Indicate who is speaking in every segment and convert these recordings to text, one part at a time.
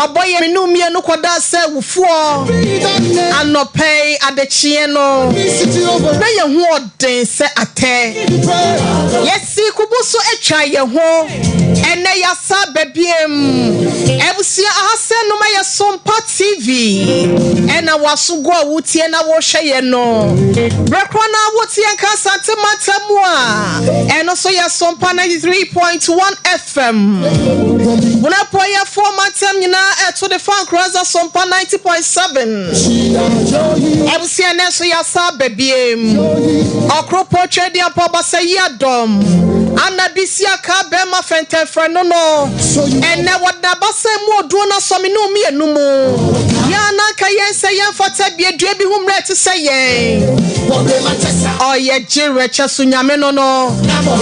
Speaker 1: Paboye minumie no koda se wufuo anope adechie no na ye ho oden se ate yesi kubuso etwa ye ho ene yasa babiem ebusia ahase no ma ye Sompa TV ena wasugo awutie na wo hwe ye no brekro na wotie nka santematamu a eno so ye Sompa 93.1 FM Una poya formatem nyina to the fan cruiser Sompa 90.7 Ebusia na so ya sa babiem okropo twede apoba sayi adom anabisia ka be ma fente freno no ene wada basa mu odu na so me no mi enumu ya na ka yen se yen fata bie dua bi humre te se yen oye jire chesu nyame no no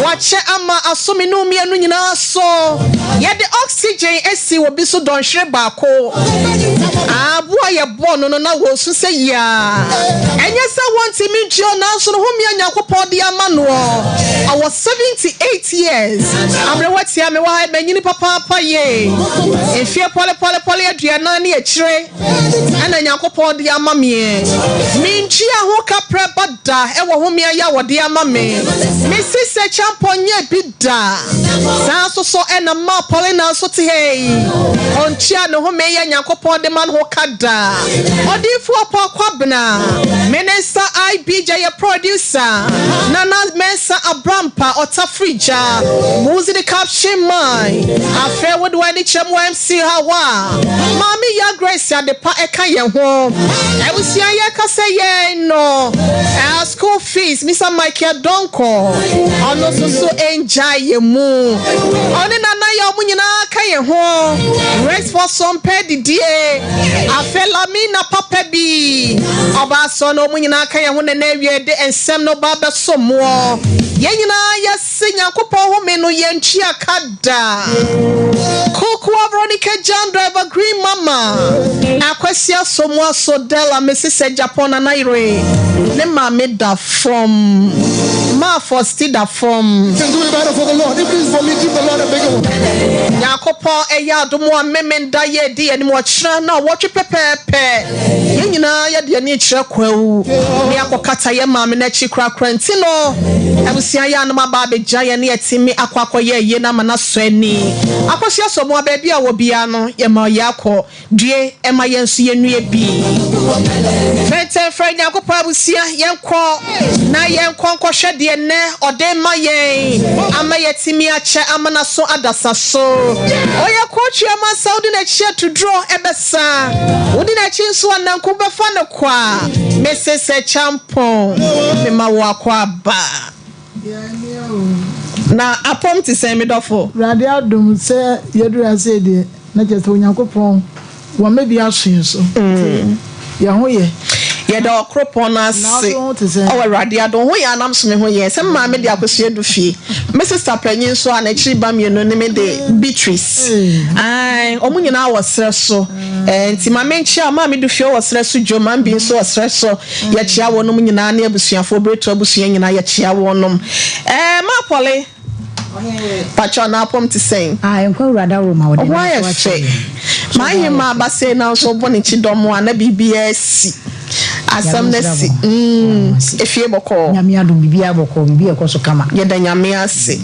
Speaker 1: wache ama asome no mi enu nyina so ye de oxygen esi wo bi so don hwere baako abo ye bo no na wo su se ya enye se wonti mi ntuo na so no ho mi anyakopɔ de ama no I was 78 years amre watia me wa be nyini papa ye efie pole aduana na ekire ana nyakopɔ de ama me minchi aho kapre bada e wo ho mi ya wo de ama me sise champonye bida sa so ena ma pole na so te hey onchia no ho me ya nyakopɔ de man ho kada odifu opa kwabna minister IBJ producer Nana Mensa Abrampa Otafrija Muzi the caption mine Affair with Wendy Chemo MC Hawa Mami ya Grace ya de pa eka ye ho I will see ya ka say ye no school fees Mr. Michael Donko ono so enjoy ye mu oni nana ya mu nyina ka ye ho race for some pedi die afela mi na papa bi oba so no mu nyina ka ye ho na wie de ensem no baba so mo ye nyina ya senya kopon ho me no ye ntwi akada Coco Veronica John driver green mama akwasia so mo so dela Mrs. Japan na Naire ne ma me da from ma for still da from
Speaker 2: can do it better for the Lord. If it's for me, give the Lord a big one.
Speaker 1: Yakopo eya do mo memenda ye di ani mo chira na wo twe pepepe ye nyina ye de ani chira kwawu ne akokata ye ma me na chi kra kranti no abusia ya no ma ba be gya ye ne etimi akwakọ ye na ma na so ani akosia so mo ba bia wo bia no ye ma yakọ due e ma ye nso ye nue bi fete friend yakopo abusia ye nkọ na ye nkọ hwe de ne ode ma ye ama ye timi ache ama na so adasa so oya coach ya ma Saudi na chia to draw ebesa odi na chi nso ananku be fa ne kwa mesese champon me ma wo akwa ba na apom ti se me dofo
Speaker 3: radio dum se yedura se de na je so Nyankopon wo me bia so so ya ho ye
Speaker 1: ye da okropon na se o radio don ho ya nam so me ho ye se ma me de akosua du fie me sister panyin so ana chiri ba me no ne me de Beatrice ai omunyina wo sere so enti ma me nchia ma me du fie wo sere so dwoma bi so wo sere so ye chia wo no munyina na abusuafo breto abusua nyina ye chia wo nom ma pole Pacho na pom ti sen
Speaker 4: enko rada wo ma wo de
Speaker 1: ma ye ma ba se na so boni chi domo ana bibia si asam na si efie boko
Speaker 4: nyame adom bibia boko bibia ko so kama
Speaker 1: ye da nyame ase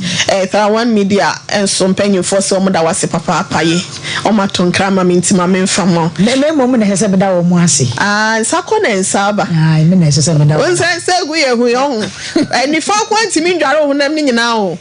Speaker 1: one media enso mpanyimfo so mo da wase papa apaye o ma tonkra ma mintima memfa mo
Speaker 4: me mo na hese beda wo mu ase
Speaker 1: sako na nsaba
Speaker 4: me na hese beda wo
Speaker 1: nse gu ye hu yo ni fa kwanti mi ndware ho nam ni nyina ho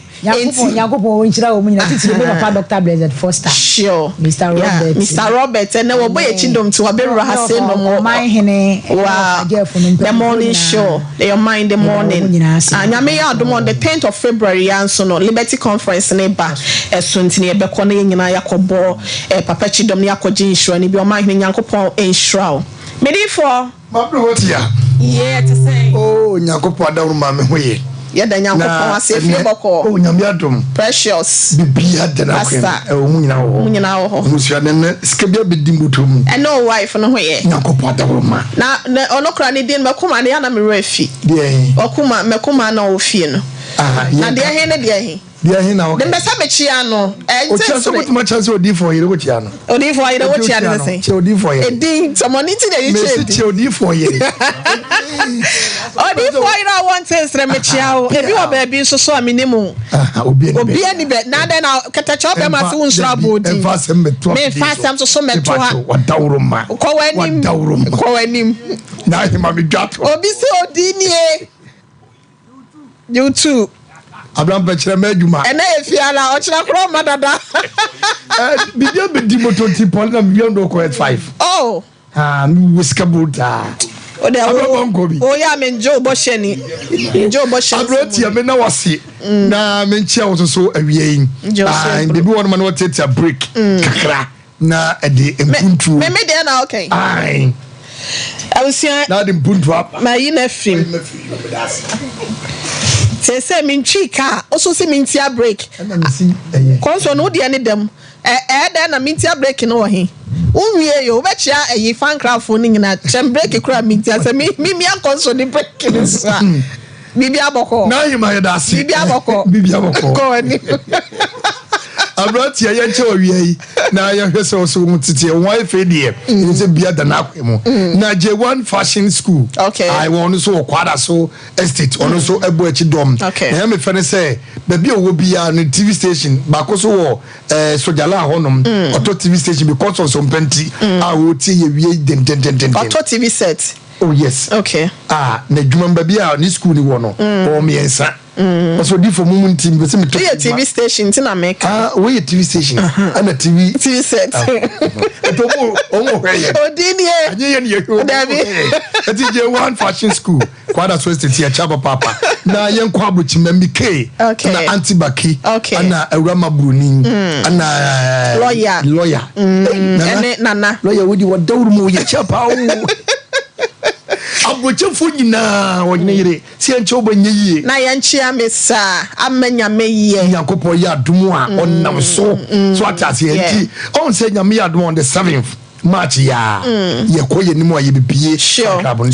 Speaker 4: Yakopo nchira wo munyina titire be papa Dr. Blessed Foster
Speaker 1: sure
Speaker 4: Mr. Robert
Speaker 1: and wo boy chindom to abirra hase no mo
Speaker 4: my hene
Speaker 1: wow the morning show your mind the morning anyame ya adom on the 10th of February yanso no Liberty Conference ne ba esuntini e beko na nyina yakobo papa chindom ne yakoje insure ne bi o man hene Nyankopon insure medifo
Speaker 2: mabro wotia
Speaker 1: yeah to say
Speaker 2: oh Nyankopon adawru ma me hoye
Speaker 1: ya da Nyankopon ase fie boko
Speaker 2: oh nyame adom
Speaker 1: precious
Speaker 2: bibia de na kwen munyina wo musua ne skebia bedimbutum
Speaker 1: no wife no hoye
Speaker 2: Nyankopon adawru ma
Speaker 1: na onokra ne din makoma ne ya na me refi
Speaker 2: de
Speaker 1: okuma mekoma na ofie no na de he ne de he
Speaker 2: Dia hina okay.
Speaker 1: Dem be sa me chia no.
Speaker 2: O chia so much chance odi for here wo chia no.
Speaker 1: Odi for here wo chia no say.
Speaker 2: Chia odi for here.
Speaker 1: Edi somoni ti dey chia.
Speaker 2: Me chia odi for here.
Speaker 1: Odi for here I want say me chia o. Ebi wo ba bi so so aminimu. Obi ani be na den na kata cha be ma se unsra bodi. Me fa sam so me to ha.
Speaker 2: Wadawroma.
Speaker 1: Ko wanim.
Speaker 2: Na hima me dwato.
Speaker 1: Obi se odi ni e. You too.
Speaker 2: Abraham Pechre Meduma.
Speaker 1: And if you are Ochra Chroma Dada.
Speaker 2: Bidia Bedimo 20 pound and beyond 5.
Speaker 1: Oh.
Speaker 2: Whiskabuta.
Speaker 1: Oh, yeah, I'm Joe Bosheni. Joe Bosh.
Speaker 2: I wrote you, I mean, I was see. Na menchia was so a yein. And the one man will take a break. Kakra. Na a day in Puntu.
Speaker 1: Maybe they are okay.
Speaker 2: Aye.
Speaker 1: I was saying,
Speaker 2: not in Puntu up.
Speaker 1: My nephew. Say me chika also say me tia break. Konso no de ne dem. Den na me tia break no he. Unwie yo be chia fan craft phone nyina chem break kura me tia say me konso de break no sa. Bibi aboko.
Speaker 2: Na you my da si.
Speaker 1: Bibi aboko.
Speaker 2: Bibi aboko.
Speaker 1: Ko ani.
Speaker 2: Abrati ya nche owie na ya hwese oso mutiti won fe de e say bia da na akwemu na J1 fashion school.
Speaker 1: Okay.
Speaker 2: I won so kwada so estate ono so ebo echi dom. Na me fene say ba bia wo bia no TV station ba ko so wo sojala honom auto TV station because of some penti a wo tie ye wie den
Speaker 1: auto TV set.
Speaker 2: Oh yes.
Speaker 1: Okay.
Speaker 2: Na djuma ba bia ni school ni wo no o me ensa. So di for moment team be say me
Speaker 1: TV station tin America.
Speaker 2: We TV station and a TV
Speaker 1: set.
Speaker 2: Omo hweye.
Speaker 1: Odini e.
Speaker 2: Anye ye ko.
Speaker 1: David.
Speaker 2: Ati J1 fashion school. Kwada so estate ya chapa papa. Na yen kwa buchi memike. Na antibaki. Ana awrama bruni. Ana lawyer. Nana. Lawyer wodi wadawru mu ye chapa o. Aboche nyina wonyine yire si enche obanye yie
Speaker 1: na yenchia mesa amanya meye
Speaker 2: Yakopo ya adumu a onam so atase enti on say nyame ya adumu on the 7th March ya yekoye nimu aye bibie krabon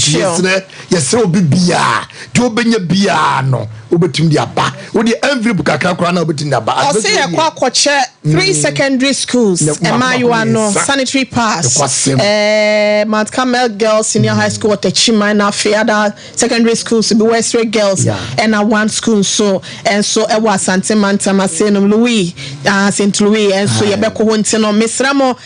Speaker 2: yesre obibia de obenye bia no obetum di aba odi envelope kakra kra na obetum di aba
Speaker 1: o say yakwa akoche 3 secondary schools Emmanuel no sanitary pass Mount Carmel Girls Senior High School at Chima na other secondary schools be Westray Girls and one school so and so e was Santa Manta Masenum Louis St Louis and so yebeko honte no mesramo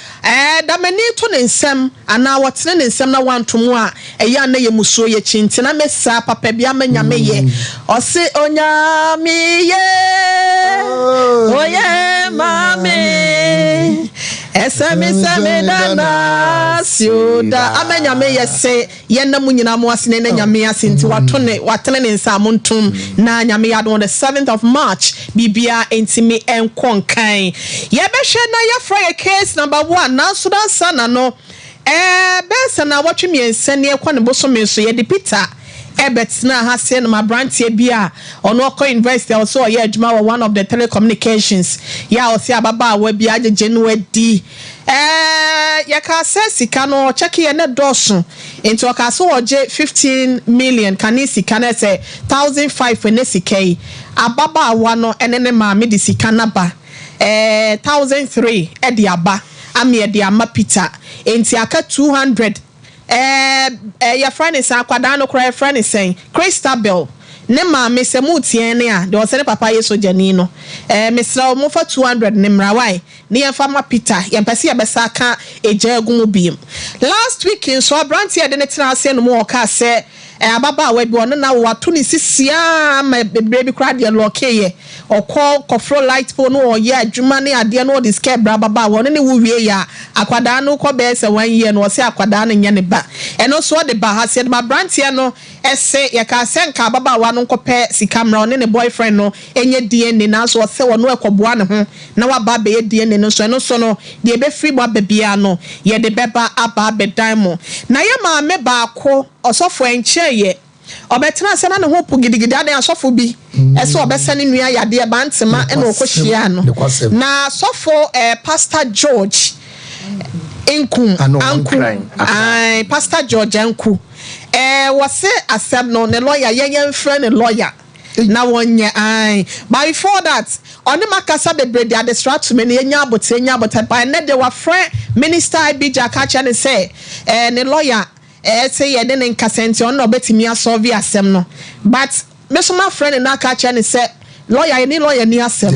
Speaker 1: da mani to ne nsem ana wotene ne nsem na wantomo a eya na ye musuo ye chinti na mesa papa bia manyame ye o se onyame ye oye mame esame dana sioda amanyame ye se ye na munyina mo asene na nyame asinti watene ne nsam ntom na nyame ya on the 7th of March bibia entimi enkonkan ye behwe na ye fra ye case number 1 na so dan sana no besa na watwe miensa ne ekwa ne boso menso ye de Peter Ebetina has seen my branch bia or no university also yeah Juma one of the telecommunications ya o sia baba we bia January D ya ka sika no check ye ne doso into ka so oje 15 million kanisi kana say 1,500 ne sikai ababa wa no ene ne ma me di sika na ba 1,300 e di aba ame e di ama Peter enti aka 200 your friend is akwada no cry friend is saying Christabel ne ma me se mutie ne a de o se papa yeso jani no mesra mo fa 200 ne mrawai ne ya fa ma Peter ya pese ya besa ka eja agun biem last week in so branch ya de ne tena ase no mo ka se ababa we bi ono na wato ni sisia ma bebre bi kra de loke okofro light pole no ye adwuma ne ade no de scare bra baba wo ne wo wie ya akwada no ko be se 1 year no se akwada no nya ne ba eno so de ba ha se ma branch ya no ese ya ka se nka baba wa no kope sikamra ne boyfriend no enye DNA na so se wo no ekoboa ne ho na wa ba be DNA no so no de be free ba bia no ye de beba aba be dan mo na ye ma me ba ko osofo enche ye obetena se na ne ho pu gidigidi adan asofo bi ese obesane nua yade e bantema e na okohia no na asofo Pastor George Nku Pastor George Nku wase asem no ne lawyer ye frɛ ne lawyer na wonye but before that oni makasa bebre de distract me ne nya abote by ne de wa friend minister Ibija ka cha ne say ne lawyer say ye de ne nkasenti on no betimi asolve asem no but me so my friend na ka cha ne say lawyer ni asem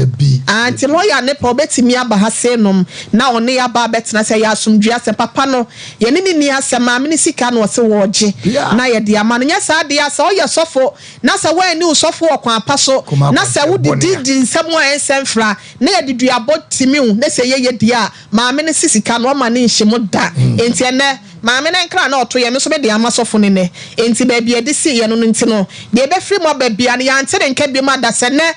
Speaker 1: anti lawyer ne pa betimi aba ha say nom na one ya ba betna say ya asumdua asem papa no ye ni asem ma me sika no se woje na ye de ama no nya sa de asa o ye sofo na sa wa ni sofo okwan apaso na sa wo di nsem wa ensem fra na ye de duabotimi hu na se ye de a ma me sika no ma ne nhimo da enti ene maame na nkra na oto ye me so be de amasofo ne ne enti ba bia de si ye no nti no de be free mo ba bia ne ya nte de nka bi ma da se ne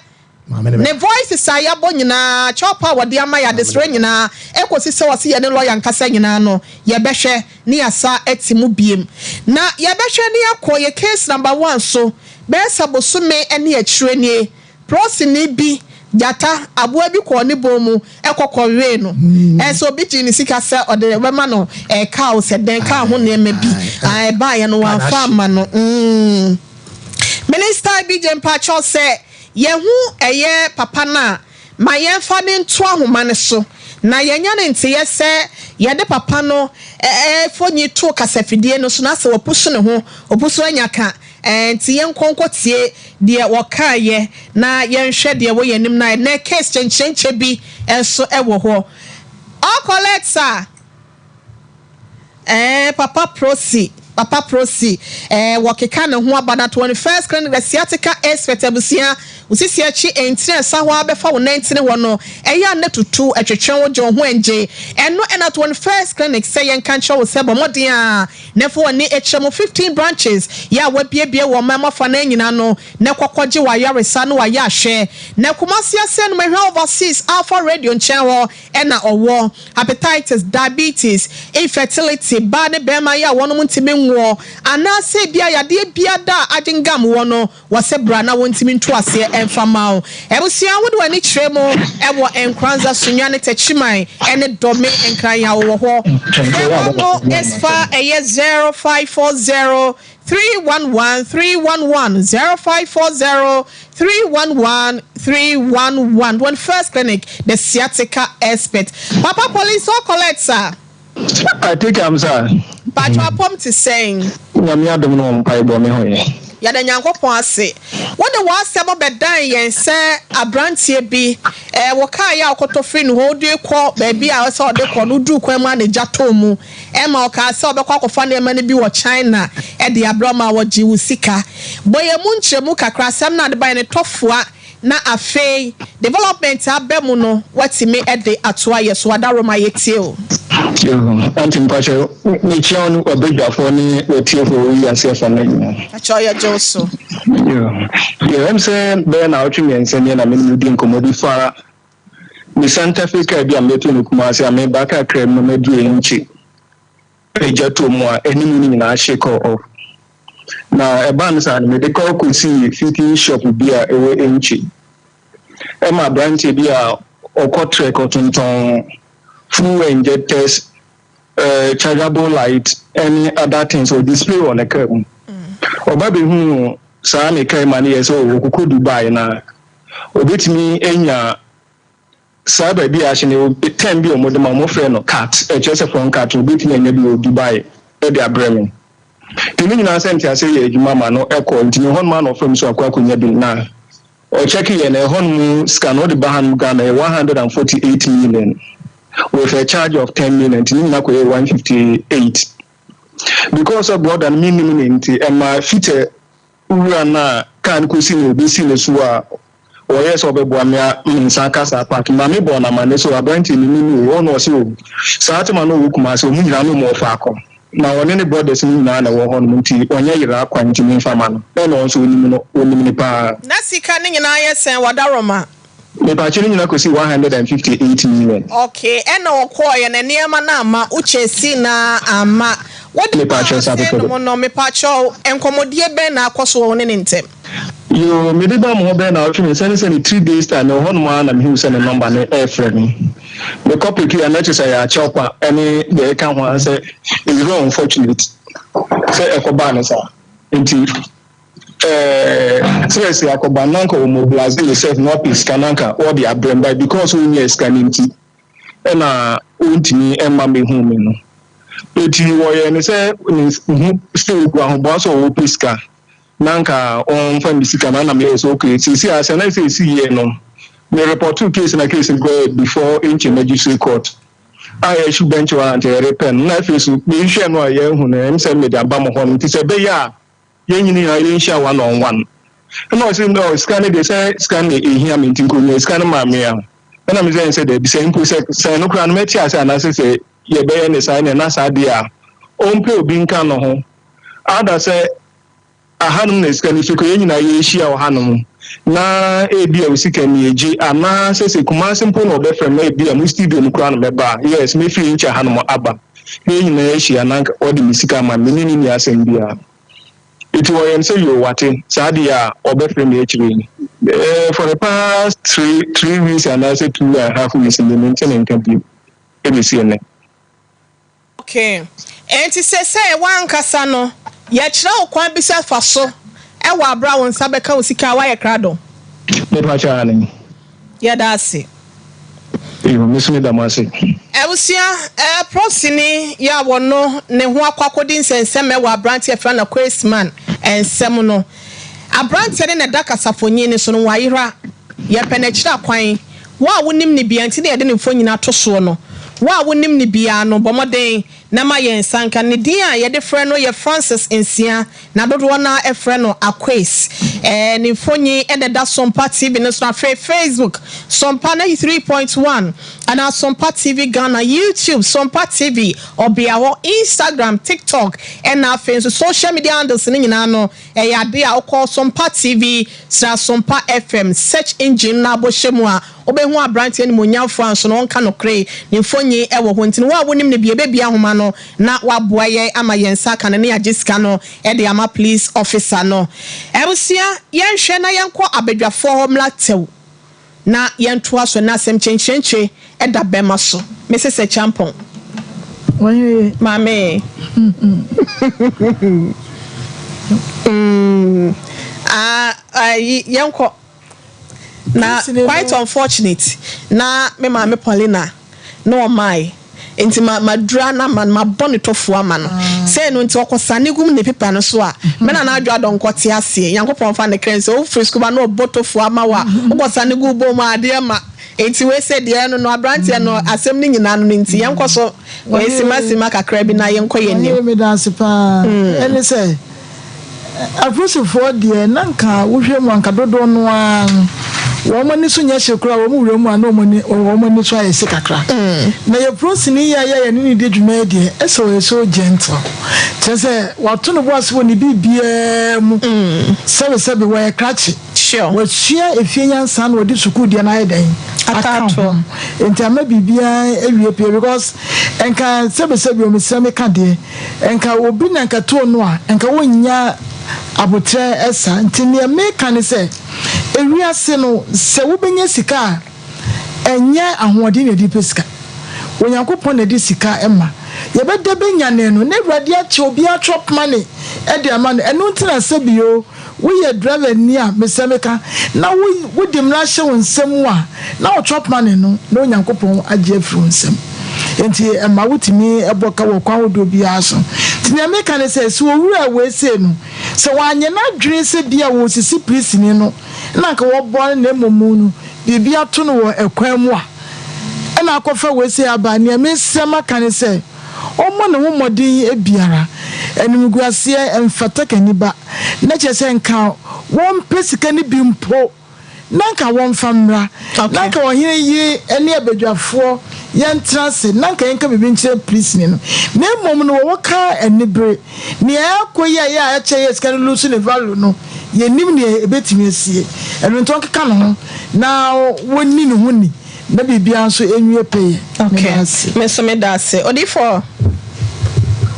Speaker 1: ne voice sa ya bo nyina chopa wo de ama ya de sre nyina ekosi se wose ye ne lawyer nkasa nyina no ye behwe ne asa etimu biem na ye behwe ne akoye case number 1 so be sabosume ene akire nie prosi ni bi jata abua bi ko ni bomu ekokore no so bi ji ni sika se ode we ma no cow se den ka ho ne ma bi ba ye no wan fa ma no minister Ibija mpacho se ye hu eye papa na ma ye fa ne nto ahoma ne so na ye nya ne nte ye se ye de papa no fonyi to kasafidie no so na se wopusu ne ho opusu anyaka enti yen konkotie de wokaye na yen hwe de wo yenim na case chenchenche bi enso ewo ho all collector Papa Prosi wakeka ne ho abana 21st clinic the sciatica expert abusia usisi achi entire sa ho abefa wo 19 wo no eya ne tutu atwetwen wo jo ho enje eno na 21st clinic say yen kan cho wo se bo modin a nefo woni echremo 15 branches ya wabiebie wo mama fa na nyina no ne kokogye wa yaresa no wa ya hwe ne kumasi ase no mehwe overseas alpha radio nchen na owo hepatitis diabetes infertility ba ne bema ya wono muntimi nwo anase bia yade bia da agengam wono wasebra na wontimi nto ase emfamao ebusia wode wani kiremo ewo enkranza sunyane techiman ene dome enkran ya wo ho esfa eye 0540 311 0540 311 one first clinic the sciatica expert papa police all collect sir
Speaker 5: I think I'm sir
Speaker 1: but you are pumped saying
Speaker 5: nyame adom no mpai bo me hoye
Speaker 1: ya da nyankopon ase what the was about bedan yen say abrantie bi wo ka ya okoto free no ho de kọ baby a so de kọ no du kwan ma na jato mu e ma o ka se obekọ akofa na ema ne bi wo China e de abroma wo ji wusika boye mu nchemu kakra sam na de ban ne tofoa na afei development abemu no watime e de atoa ye so adaroma yetie o
Speaker 5: antimpacho ni chionu obedafo ni otiefo yi asefo na
Speaker 1: achoya joso
Speaker 5: I'm saying be na otwemi ensene na me di nkomodi fa ni Santa Africa bi ameto no kumase ame baka krem no medu enchi ejato mu a enimu ni na shake off na eban sa me de call kusi fitting shop bi a ewe enchi e ma branch bi a okotre kotonton full injectors, chargeable light, any other things or display on the car. Or baby who Sami came money so who could Dubai na. Or bit me enya Sabe be actually 10 billion more than my friend or cat, a Joseph from cat will beat me and maybe Dubai, they are Bremen. The meaning I sent you say, Mama, no echo, into your man of from so Quakunya now. Or checking and a home scan all the Bahan Ghana 148 million. With a charge of 10 million, 158. Because of what and minimum and my feature Urana can cuisine be seen as well. Or yes, over Buamia in Sankasa Park, Mammy Bonamane, so I went in the new one or so. Satamano Ukumas, whom you know more Faco. Now, on any brothers in Nana or Honmunti, or Yara, Quantum Faman, and also women power.
Speaker 1: Nasi canning and I say Wadaroma.
Speaker 5: Me pachini na kusi 158 million.
Speaker 1: Okay, eno okoye na niema na ama uche si na ama. What
Speaker 5: me pacho sabe ko.
Speaker 1: No me pacho enkomodie be na akoso woni ne ntem.
Speaker 5: Yo me be ba mo be na otwe me send 3 days time no hon ma na me hu send number na airframe me. Me copy ki na che say ya chopa any the kan ho say is very unfortunate. Say ekoba na sa. Enti seriously akoba nanka o mobilize yourself not peace kananka all the abramba because we need scanning ti na untimi emma me hu me no eti wo ye ne say still go ahobon so wo peace ka nanka on fan sika na me so okay see as na say see here no me report two case na case go before in magistrate court I issue bench warrant repen na face me hwe no ye hu na em say me da ba mo ho no ti say be ya yen nyini ya yen sha one on one no say no scan dey say scan e here me tin ko no scan ma me ya na me say dey be say impo say no kra no me tia say na say ye be ne say na sa dia on pe obi nka no ho ada say ahanum na scan fi ko yen nyina ye hia o hanum na ebi a sika ni eji ana say kuma simple no be from ebi a mu studio no kra no be ba yes me fi ncha hanum aba yen nyina ye hia na odi mi sika ma me ni asem bia it was say you watching Sadia or Bethlehem for the past 3 weeks and I said 2.5 weeks in the maintenance campaign.
Speaker 1: Okay. And to say one casano, yet no quite be self for so. Ewa brown sabeka usika wa crado. Yeah, that's it.
Speaker 5: You miss me the mercy.
Speaker 1: Eusia, prosini, ya wono, ne ho akwakodin senseme wa branti efra na Christman and semono. A branti ne daka safonyi ne so no waira ye penechira kwan. Wa wonim ne bia nti ne de ne mfonyi na to so no. Wa wonim ne bia no bomoden na ma ye nsanka ne din a ye de frɛ no ye Francis Nsia na dodo na e frɛ no Aquas ne mfonyi e de da Sompa TV no so na Facebook Sompa 93.1 and Sompa TV Ghana YouTube Sompa TV obiawo Instagram TikTok and na Facebook social media handles ni nyina no e ya de a okọ Sompa TV sra Sompa FM search engine na bohwemu a obehu abrante ni monyafo anso no nka no kre ne mfonyi e wo ho ntini wa wonim ne bia homa no na waboa ye ama yensa kan ne agiska no e de ama police officer no ebusia yenhwe na yenko abadwafo homla tew na yento aso na asem chenchenche e da bema so Mrs. Champon
Speaker 3: Why
Speaker 1: mame yenko na quite unfortunate na me mama Paulina no mai enti madra na man mabone tofo ama no say no enti okosane gum ne pepa no so a me na adwa donkote ase yankopon fa ne krense o frisco ba no botofo ama wa okosane gu bo ma ade ma enti we say de no abrante no asem ni nyina no enti yankoso we sima kakra bi na yenko yenim
Speaker 3: me dance pa ene say afrosifo de nanka wo hwe mu anka dodo no a womani so nya hyekura wo mu wuramu a no womani so aye sikakra na ye prosini ya ni de dwuma de so gentle tese wato no boss wo ni bibia mu sebe we krachi
Speaker 1: sure
Speaker 3: we share efianya san wo di suku de na ayedan atato enti ama bibia ewie pe because enka sebe o misame ka de enka obi na enka to no a enka wonya abotre esa ntini e meka ne se ewiase no se wo benya sika enye ahoɔden na di pesika onyankopɔn na di sika ema ye beda benya ne no na awurade ache obi a chop money e de ama no eno ntina se bio wo ye driver ni a mesemeka na wo de mra hye wo nsem a na wo chop money no na onyankopɔn agye afuru nsem enti ema wotimi eboka wo kwa wodo bia so tinya meka ne se so wura we se no se wanye na dwene se bia wo sisi prisini no na ka wo bo na emomu no bibia to no wo ekwan mu a na akofa we se aba ne mesema ka ne se omo ne wo modin ebiara enimguase emfata kaniba na chese nka won pesika ne bimpo nanka won famra nanka wo hene yi ene abadwafo yentrase nanka yenka bibi nche prisini no na emom no wo ka enibre ne akoya ya eche yeska lusu ne value no yenim ne ebetimi asie eno nton keka no na woni ne huni na bibia nso enwie peye
Speaker 1: okay me so me da se odifo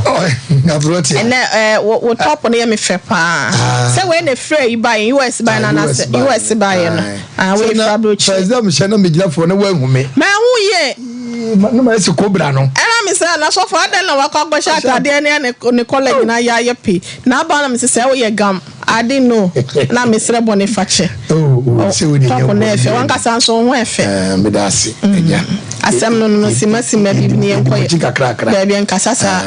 Speaker 2: Abroti.
Speaker 1: And what top on the MFA? So when the free buy US buy na US buy no. We fabric.
Speaker 2: President Mshana Mijla for no way me.
Speaker 1: Ma wo ye.
Speaker 2: No ma se cobra no.
Speaker 1: Era me say na so for den na waka go sha atade ne college na ya pe na ba na me say o ye gam I didn't know na me sere bone fache
Speaker 2: say we dey
Speaker 1: na efe wan ka san so ho efe
Speaker 2: me da se eja
Speaker 1: asem no sima bibi ne enkoye ba bi enkasa sa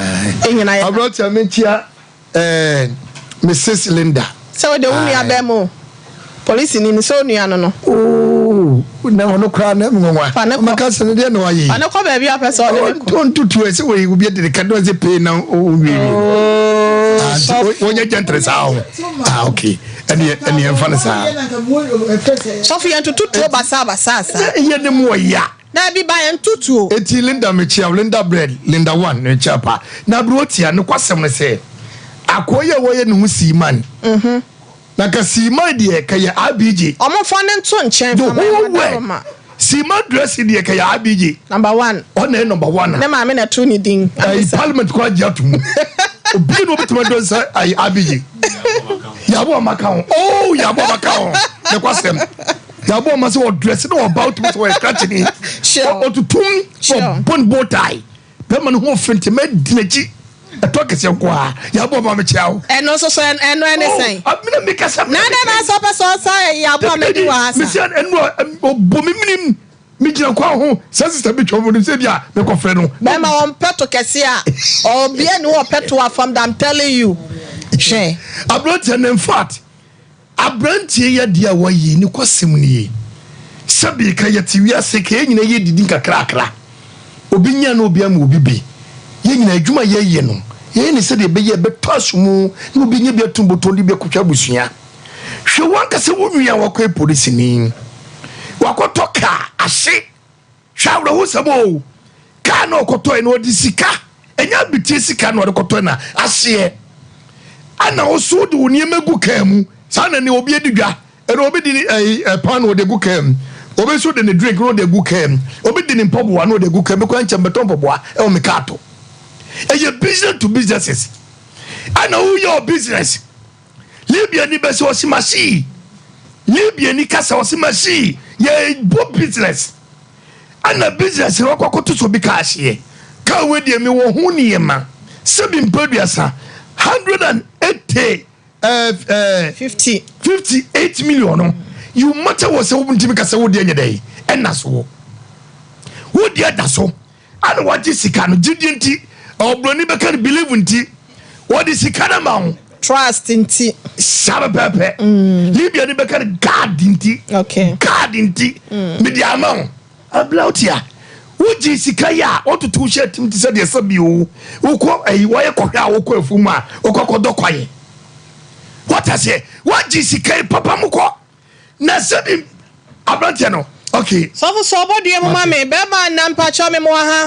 Speaker 1: enyina ya
Speaker 2: abro tia mentia Mrs. Linda
Speaker 1: so we de unu ya be mo police ni so nua no
Speaker 2: na hono kra na ngwa maka se de no ayi
Speaker 1: ana ko ba bi apese o de ko
Speaker 2: tutu se we bi de ka do se pay na o wi wonya gentle sa okay and you fan sa
Speaker 1: Sophia tutu basa sa
Speaker 2: ye de mo ya
Speaker 1: na bi ba en tutu
Speaker 2: eti Linda me chia Linda bread Linda 1 ne chapa na bro tia ne kwasem ne se akoye wo ye ne hu si man na ka si man de ka ya abj
Speaker 1: omo fa ne nto nchen fa ma
Speaker 2: si man dress de ka ya abj
Speaker 1: number 1
Speaker 2: on number 1
Speaker 1: ne ma me na tu ni din
Speaker 2: parliament kwa jatu obi no bituma do say ai abj yabo makao yabo makao ne kwasem yabo ma so dress no about me so scratch ni o tutum so bon bow tie pe man ho fenti me dinaji atoke se kwa yabo ma me chiao
Speaker 1: eno so eno anything
Speaker 2: amina me kasa
Speaker 1: na so person say yabo me di wa asa
Speaker 2: me say eno obomi minim mi jina kwa ho sister bi twa mo se dia me ko fre no
Speaker 1: be ma on peto kese a obi eni wo peto afam that I'm telling you she
Speaker 2: abroad and in fact abrantie ya dia wayi ni kwasem ni sabi ka yati wi aseke nyina ye didi kakrakra obi nya no obi am obi bi ye nyina adwuma ye no ye ni se de be ye beto asomu ni obi nya bi atumboto ndi be kutwa busua hwe wanka se wonua wakọ police ni wakoto ka ase hwawra wo sabo ka no koto eno di sika enya bitie sika no de koto na ase ana oso de woni emegu kamu sana ni obi edidwa ero obi di pan no de gu kam obi so de ne drink no de gu kam obi di ne poboa no de gu kam ko ancha beton poboa e o mekato eye business to businesses ana who your business libya ni be so simasi libya ni kasa osimasi ye bo business ana business ro kwakoto so bi ka ahye ka we de mi wo hu ni yema sebi mpoduasa 58 million you matter was so ntimi kasa wo de nya dai enna so wo de da so ana waji sika no gidinti obroni be kan believe nti wo de sika na ma
Speaker 1: trust nti
Speaker 2: sabe pepe libya ni be kan god nti
Speaker 1: okay
Speaker 2: god nti me di ama ablautia woji sika ya otutu she timti se de sabi o ukọ wo ye kohwa wo kọ afu mu a ukọ dokwaye what I say woji sika papa mukọ na sabi abrantia no okay
Speaker 1: so bodie mo ma me be ma na mpacho me mo ha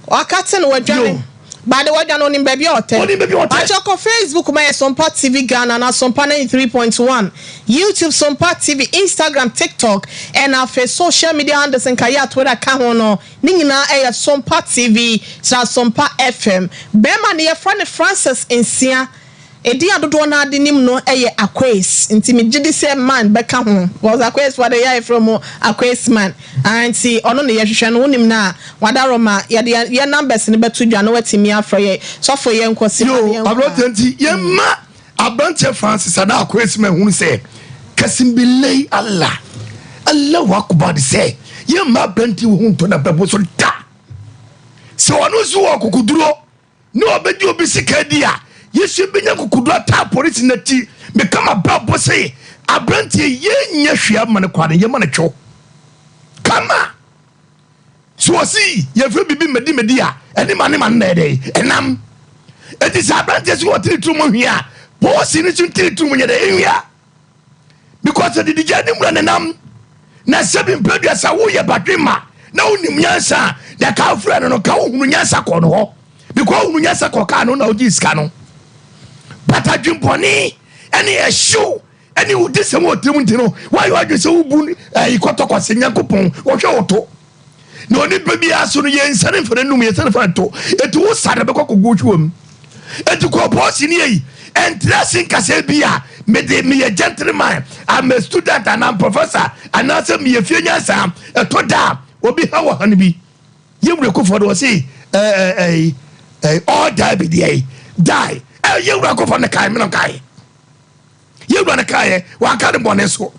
Speaker 1: wakate no wadwane ba de wadwane oni baby hotel achoko Facebook ma Sompa TV Ghana na Sompa 93.1 YouTube Sompa TV Instagram TikTok and our social media handles and kaya Twitter ka ho no ni nyina Sompa TV sa Sompa FM be ma ne friend Francis Nsia edi adodo na ade nim no Aquas nti me gidi say man beka ho was Aquas for the year from Aquas man anti ono ne yehwehwe no nim na wadaroma ye numbers ne betu dwa no watimi afra ye so for ye nkosi
Speaker 2: yo abrotanti ye ma abranche Francis ada Aquas man hu say kasim billahi Allah akbar say ye ma abranti hu to na bebo so da so ono so okukuduro no obedi obi sikadia yesu benya kukudu ata police nati me kama babo say abrantie ye nya hwea mane kwade ye mane two kama so si ye fe bibi medi a eni mane na dey enam eti sa abrantie so wotiri tumo hwea boss ni tiri tumo nya dey hwea because the DJ ni mura nenam na sebi mpedua sa wo ye badwema na onim nyansa da ka afra no ka wo hunu nyansa ko no ho because hunu nyansa ko ka no na oji iska no bata dwumponi ene a show ene wo disem wo trim ntino why you adwe se wo bu ikotokose nyankopon wo hwe woto na oni baby aso no ye nsane mfane num ye nsane mfane to etu wo sade be kokko twom etu ko boss ni yi entracing kase bia me a gentleman, I'm a student and I'm professor and also me a few years eto da obi ha wo han bi ye mreko for do say all die be the die you run go for the kai me no kai you run the kai wa ka the bonnet so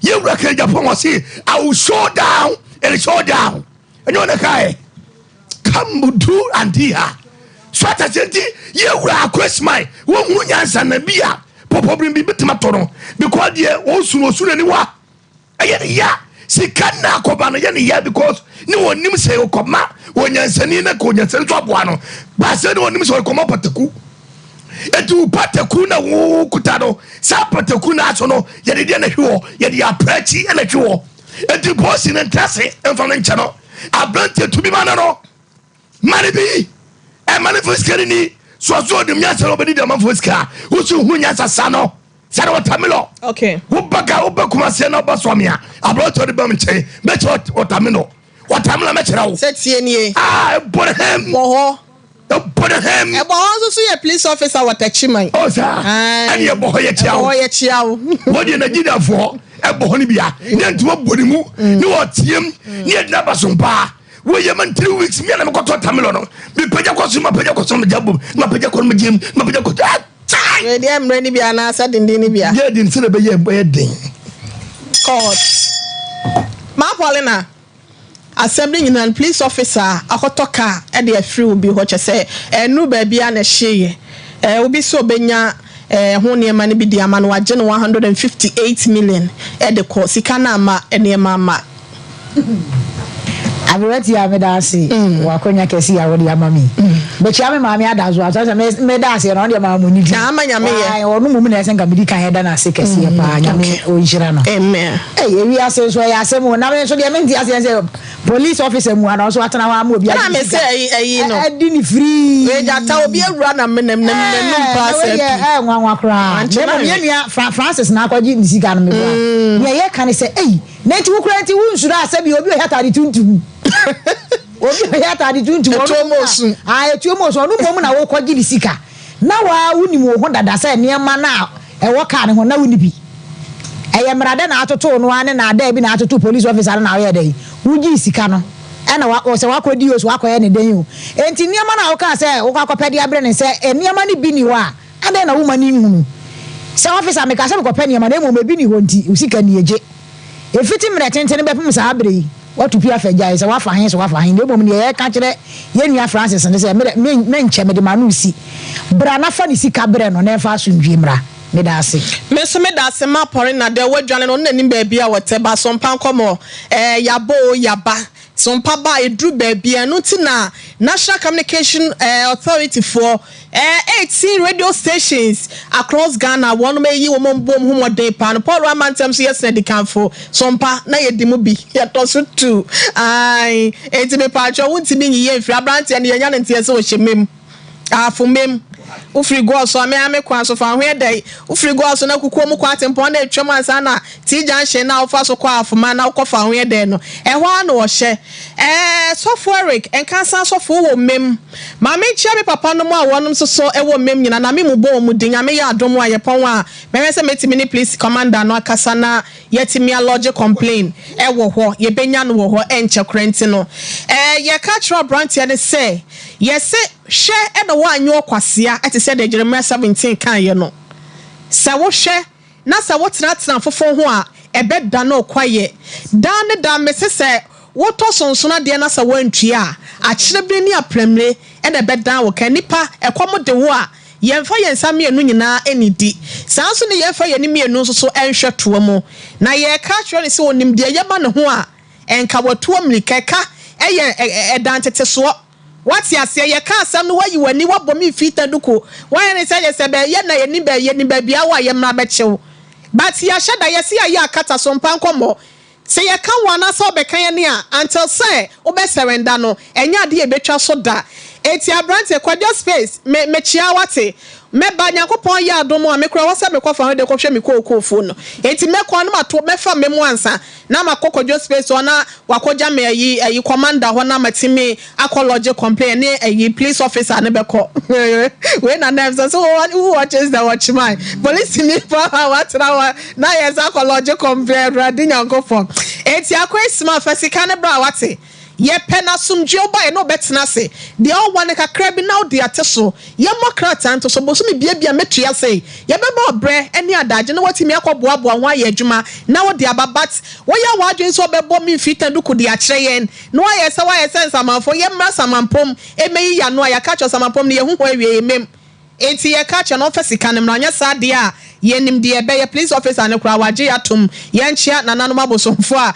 Speaker 2: you run ka Japan was see I will show down and show down and you the kai come do and here swata senti you run Christmas wo hu nyansa na bia probably be betima toro because there osu ni wa aye ya sika na akoba no ye ne ya because ni wonim say okoma wonyansani na ko nyansani to aboa no ba say ni wonim say okoma pataku etu pataku na wo kutado sa pataku na aso no ye de na hwo ye de aprachi na hwo etu bosi na ntase emfa no nche no abrante to bi mana no mani bi e mani fuskari ni so de myansa obedi de man fuska wo su hu nyansa sa no Sara watermelon.
Speaker 1: Okay.
Speaker 2: Ubaka ubakuma sena baswamia. Abroto de bamche. Meche watermelon. Watermelon meche rawo.
Speaker 1: Setie nie.
Speaker 2: Borehem.
Speaker 1: Boho.
Speaker 2: Borehem.
Speaker 1: E boho so ye police officer watachiman.
Speaker 2: Oh sir. And ye boho ye chiao.
Speaker 1: Boho ye chiao.
Speaker 2: Body na gida fo. E boho ni bia. Ne ntuma bodi mu. Ni otiem. Ni edna basompa. We ye man 3 weeks me na me koto watermelon no. Me peja kwaso ma peja kwaso me jabum. Ma peja kwaso me jem. Ma peja kwaso.
Speaker 1: We dey am ready bia na sa dindin ni bia.
Speaker 2: Yeah, din se be ye den.
Speaker 1: Court. Ma Paulina. Assembly union police officer akotoka e dey free obi ho che say enu ba bia na hye obi so benya ho niema ne bi di ama no wage no 158 million e de ko sika na ama niema ama.
Speaker 4: Abirati ya me dance wakonya kesi ya wodi amami be chia me maami adazo asa me dance no de mamu ni
Speaker 1: na ama nyame ye
Speaker 4: onu mumu na esenga bidi kan heda na se kesi ya pa nyame o njira no
Speaker 1: amen
Speaker 4: ewi ase so ya ase mu na me so de me nti ase se police officer mu ana so atana wa ma obi
Speaker 1: na me say ayi no
Speaker 4: adi ni free
Speaker 1: we jata obi awura na menem pa se
Speaker 4: nwa kra me nua Francis na akwaji ni sika no me bra ye kan se neti wukura nti wunsuru ase bi obi ohiatade tuntum obi ohiatade tuntum
Speaker 1: etuomosu
Speaker 4: etuomosu onu mom na wo kwaji di sika na wa wuni mo ho dada se niema na ewo ka ne ho na wuni bi eye mrade na atoto no ane na ada bi na atoto police officer na aye dai wuji sika no ena wa se wakodi osu akoye ne den o enti niema na wo ka se wo akopede abre ne se niema ne bi ni wa ada na wo mani hunu se officer me ka se ko pe niema na mo me bi ni ho nti usika ni eje efiti mre tenten be pem sa abre watu pia faja isa wafa hin de bom ne ye ka kire ye nua Francis ne se me nche me de manu si bra na fa ni sika bre no na fa asundwie mra me da ase ma pore na de wadwane no nanim ba bia wote ba Sompa Nkomo yabo yaba Sompa ba edru ba bia no ti na National Communication Authority for 18 radio stations across Ghana one may yi wo mbom hu modern pan Paul Ramantem so yes na di kanfo Sompa na ye dimu bi ye to so tu ai enti me pa twa wonti bi ye mfiri abrante ne ye nya ne ntie se wo hyemem afumem ufiri go so ame kwa so fa hwe dai ufiri go so na kukuo mu kwa tempo na etwam ansa na ti junction na ofa so kwa afuma na ukofa hwe dai no ehwa na wo hye software enkansa sofo wo mem ma me chia me papa no mu a wonum so ewo mem nyina na me mu bo mu din ame ya adom a ye pon a me se metimi ni police commander no akasa na yetimi a lodge complain ewo ho ye benya no wo ho enche krenti no ye ka tro branch ye ne say ye se hwe e no wa anyo kwasea ete se de Jeremiah 17 kan ye no se wo hwe na se wo tena fofo ho a ebeda na okwaye dan ne da me se woto sonsona de na se wantua a kyerebe ni apremre e na ebeda wo kan nipa ekwom de wo a yemfa yensa mienu nyina enidi sanso ne yemfa yeni mienu so enhwe toa mu na ye ka tro ne se onim de yeba ne ho a enka wotoa mlikeka eye edan tete so what ya say ye ka asam no wayi wani wabomi fita duko wan ne say ye se be ye na yeni ba bia wa ye mra be chew but ya shada ye se ya akata Sompa Nkomo se ye kan wana so be kan ye ne a until say obe surrender no enya de ye betwa so da eti abrante kwadwa space me chia wate me ba Nyankopon ya adomo a me kura wose me kofa de kohwe me kokofo no eti me kwa no mato me fa me mu ansa na makokodwo space ona wakoja me ayi commander ho na matimi akology complain ne ayi police officer ne beko we na names so who watches the watchman police ni pa what na yes akology complain radi Nyankopon eti akwesima fasika ne bra wate
Speaker 1: ye pena sumje oba e no betena se de all one kakra bi now de ateso ye mokrata nto so boso me bia metua se ye beba obre eni adaje no watimi akoboaboa ho aye adwuma na wo de ababat wo ya wadwen so bebo mi fitan duku de akire yen no aye se wa ye sense amanfo ye mra samampom emeyi ya no ya ka cho samampom ne ye hu awie emem enti ye ka cho no fasika ne mranya sade a ye nim de ebe ye police officer ne kura waje atom ye nchia nananom abosomfo a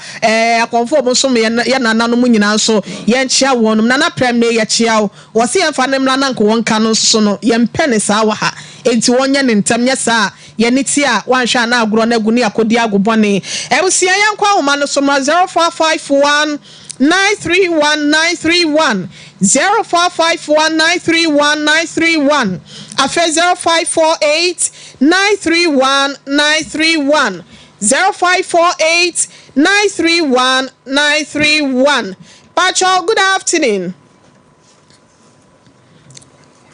Speaker 1: akonfo obosom ye nananom nyina so ye nchia wonum nana prem ne ye chia wo se ye fa ne mra nanko wonka no so no ye mpene saa wa ha enti wonye ne ntam nya saa ye niti a wanhwa na agro na guni akodi agobone ebusia ye nkwa homa no so 0451 931 0451931931 afe 0548 931 0548 931 Pacho, good afternoon.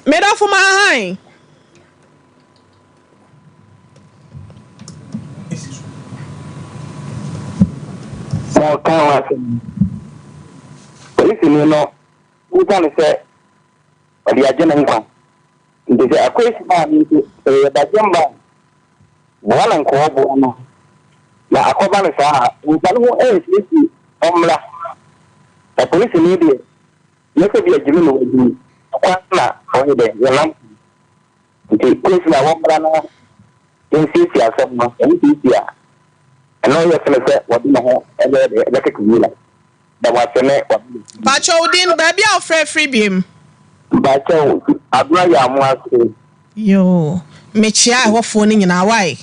Speaker 1: Made off my high.
Speaker 5: More time. Listen, you know, who can say, or the agenda? There's a question about Jamba. One and Cobo. Now, a Coban is we can go else. Omla. The police in India. Let me be a Jimmy with you. Quatna, only the lamp. The question I want to in Cynthia, someone, and Cynthia. And all your fellows said, what do you know? That was the name.
Speaker 1: Pacho din baby or free beam.
Speaker 5: Pacho, Abraham.
Speaker 1: Yo, Mechia, what phoning in our way.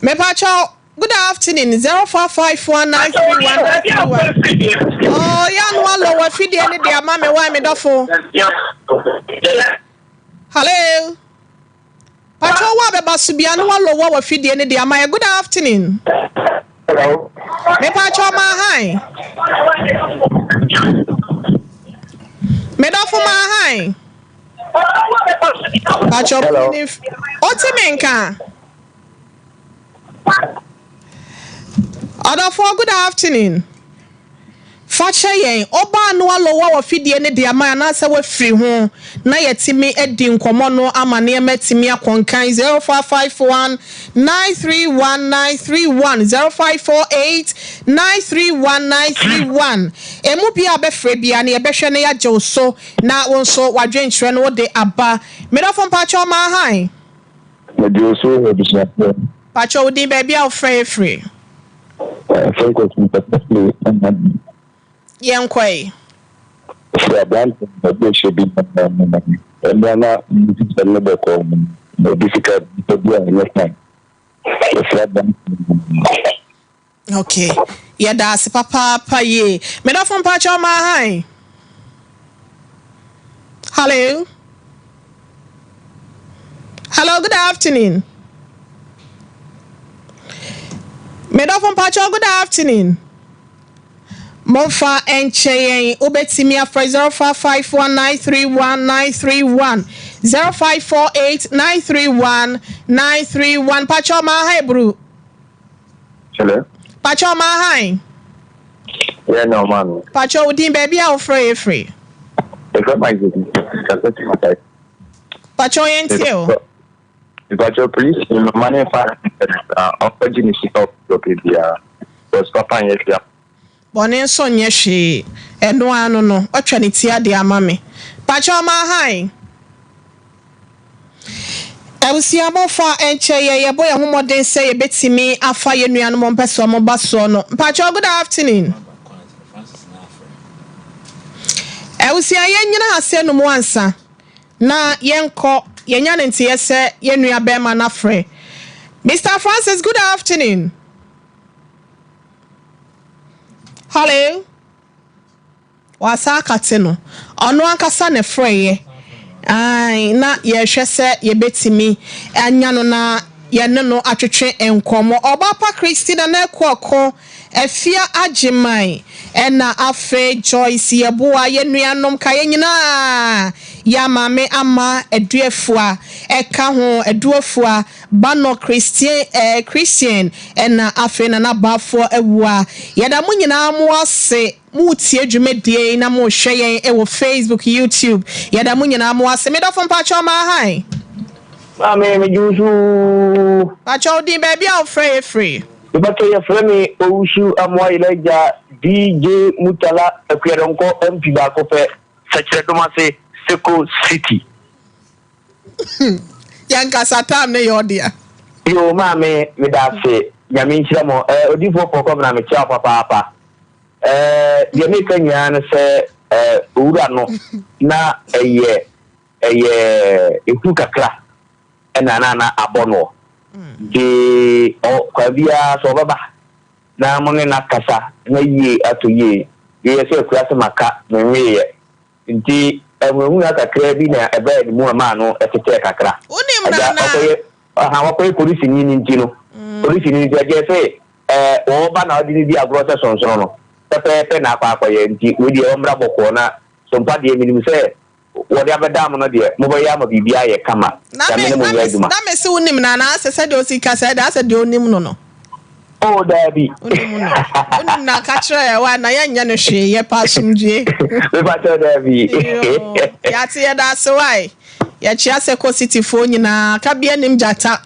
Speaker 1: Me Pacho, good afternoon. 0451931931. Oh, young one lower feed any dear mammy, why me dofo? Hello. Pacho, what about Subiano lower feed any dear my good afternoon.
Speaker 5: Hello.
Speaker 1: Me Pacho ma hi. Me dofo ma hi. Pacho, Otimenka. Other for good afternoon. Facha yen oba no alowa wa fidie ne de ama na se wa firi ho na yetimi edi nkomo no amane ematimi akonkan 0551 931 0548 931 emu bia be frɛ bia ne ebehwe ne ya so na wonso wadwenkyerɛ no de aba medafo pacho ma han
Speaker 5: Medioso ebisha
Speaker 1: pacho udi baby a frɛ Yankway. Okay. Yeah, that's papa ye. Me da from Pacho ma hi. Hello. Hello, good afternoon. Me da from Pacho, good afternoon. Monfa enche obetimi afra 0551931931 0548931931 Pacho ma hi bro.
Speaker 5: Hello.
Speaker 1: Pacho ma hi.
Speaker 5: Yeah, no man.
Speaker 1: Pacho udin baby a free. Pacho yentio.
Speaker 5: Pacho please in money for opportunity of Wikipedia. Was papa here.
Speaker 1: Bone so nye hwe eno anu no otwa ne tia de ama me pacho ma hai Ewusia mofa enche ye boy homoden say ye betimi afa ye nuanu mo mpeso mo baso no pacho good afternoon Ewusia ye nyina hase no mo ansa na yenko ye nya ne ntie se ye nua be ma na frɛ Mr. Francis good afternoon Hello. Wasa katino. Ono ankasa ne freye. Ai na ye hwese ye betimi anya no na ye ne no atwetwe enkomo. Obapa Christina na ekoko efia agimai ena afe Joyce ye boa ye nuanom ka ye nyina ya mame ama eduefua eka ho eduefua bano Christian ena afe na nabafo ewua ye da mu nyina mu ase mu tie dwumadie na mo hwe yen e wo Facebook YouTube yada mu nyina mo ase me da fo mpacho ma han
Speaker 6: Mame me jusu
Speaker 1: pacho din baby a free
Speaker 6: Ibake ya frame Owusu Amwa Ileja DJ Mutala Ekweronko MP ba ko pe Sechredomase Seko City
Speaker 1: Yanka satam ne yodia
Speaker 6: Yo mame me da se nyame nchira mo odifo poko na me cha papa ye me kanya na se owura no na eye eku kakra na abono di kwa bia so baba na mo ne nakasa na yie ato yie ye se kura se maka me weye nti enwu na kakra bi na ebe ni mu ma no etete kakra
Speaker 1: unim na
Speaker 6: aha wakoy polisi ni nti no polisi ni je se o ba na odi di agro se sonson no pepe na akwa ye nti we di o mra boko na so mpa de minim se wodi abedam no de mo ya ma bibia ye kama
Speaker 1: na me se unim na se de osika se da se de onim no
Speaker 6: oh dabi
Speaker 1: unim na ka kire wa na ya nya no hwe ye pa sumdue
Speaker 6: we pa dabi
Speaker 1: ya ti ya da so wai ya chia Seko City fo nyina ka bia nim jata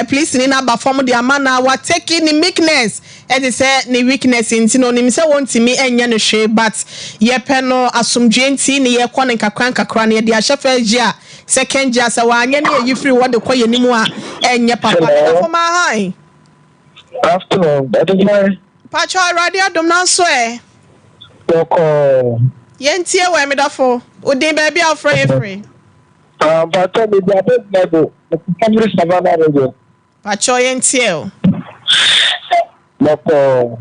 Speaker 1: please ni na ba form de amana wa take ni meekness it is ni weakness nti no nim se wontimi enya no hwe but ye pe no asumdwe nti ni ye kɔ ne kakra ne de ahye fa gia second gia sa wa anya ne yi free wo de kɔ ye nimu a enya papa da fo ma hai
Speaker 6: afternoon that is my
Speaker 1: pacho radio dom na so
Speaker 6: Doko
Speaker 1: yentie we me da fo odin ba bia free
Speaker 6: but me the above level the family savannah radio
Speaker 1: pacho yentie o
Speaker 6: Doko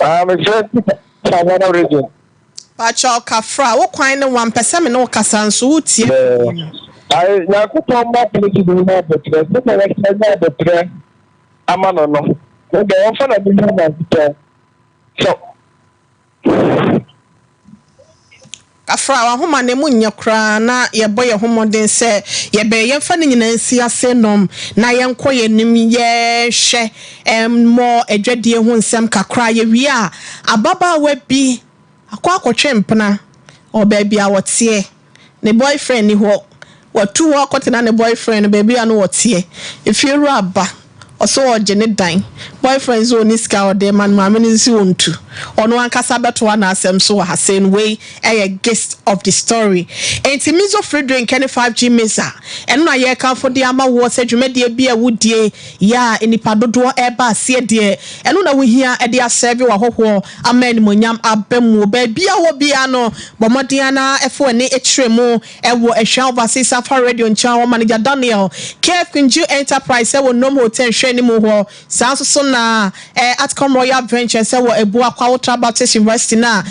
Speaker 6: I'm savannah radio
Speaker 1: pacho kafra wo kwan ne wan pese me no kasa nso wutie
Speaker 6: I na ko tomba polisi do na betre so na na betre amano no no de on fa na bi na betre so
Speaker 1: kafra wa homa ne munya kra na ye boye homoden se ye be ye fa ne nyina nsi ase nom na ye nko ye nim ye hwe mo adwadie ho nsem kakra ye wi a ababa wa bi akwa akotwe mpena o ba bia wotie ne boyfriend ni ho watu ho akotena ne boyfriend baby anu wotie if you raba oso oje ne dan boyfriend zo ni ska o de man ma me nsi wontu ono ankasa beto na asem so ha sen way a guest of the story enti mizo free drink any 5G mesa eno na ye kan for de ama wo se dwumade bia wudie ya enipa dodo eba ase de eno na wo hia e de aserve wa hoho amen monyam abamu ba bia wo bia no bomodin na efo ani etremu ewo ehwa overseas safari radio ncha wo manager Daniel KF Kunju Enterprise ewo nom hotel hwe ni mu ho sanso na Atcom Royal Ventures ewo ebu akwa Ultra Baptist University na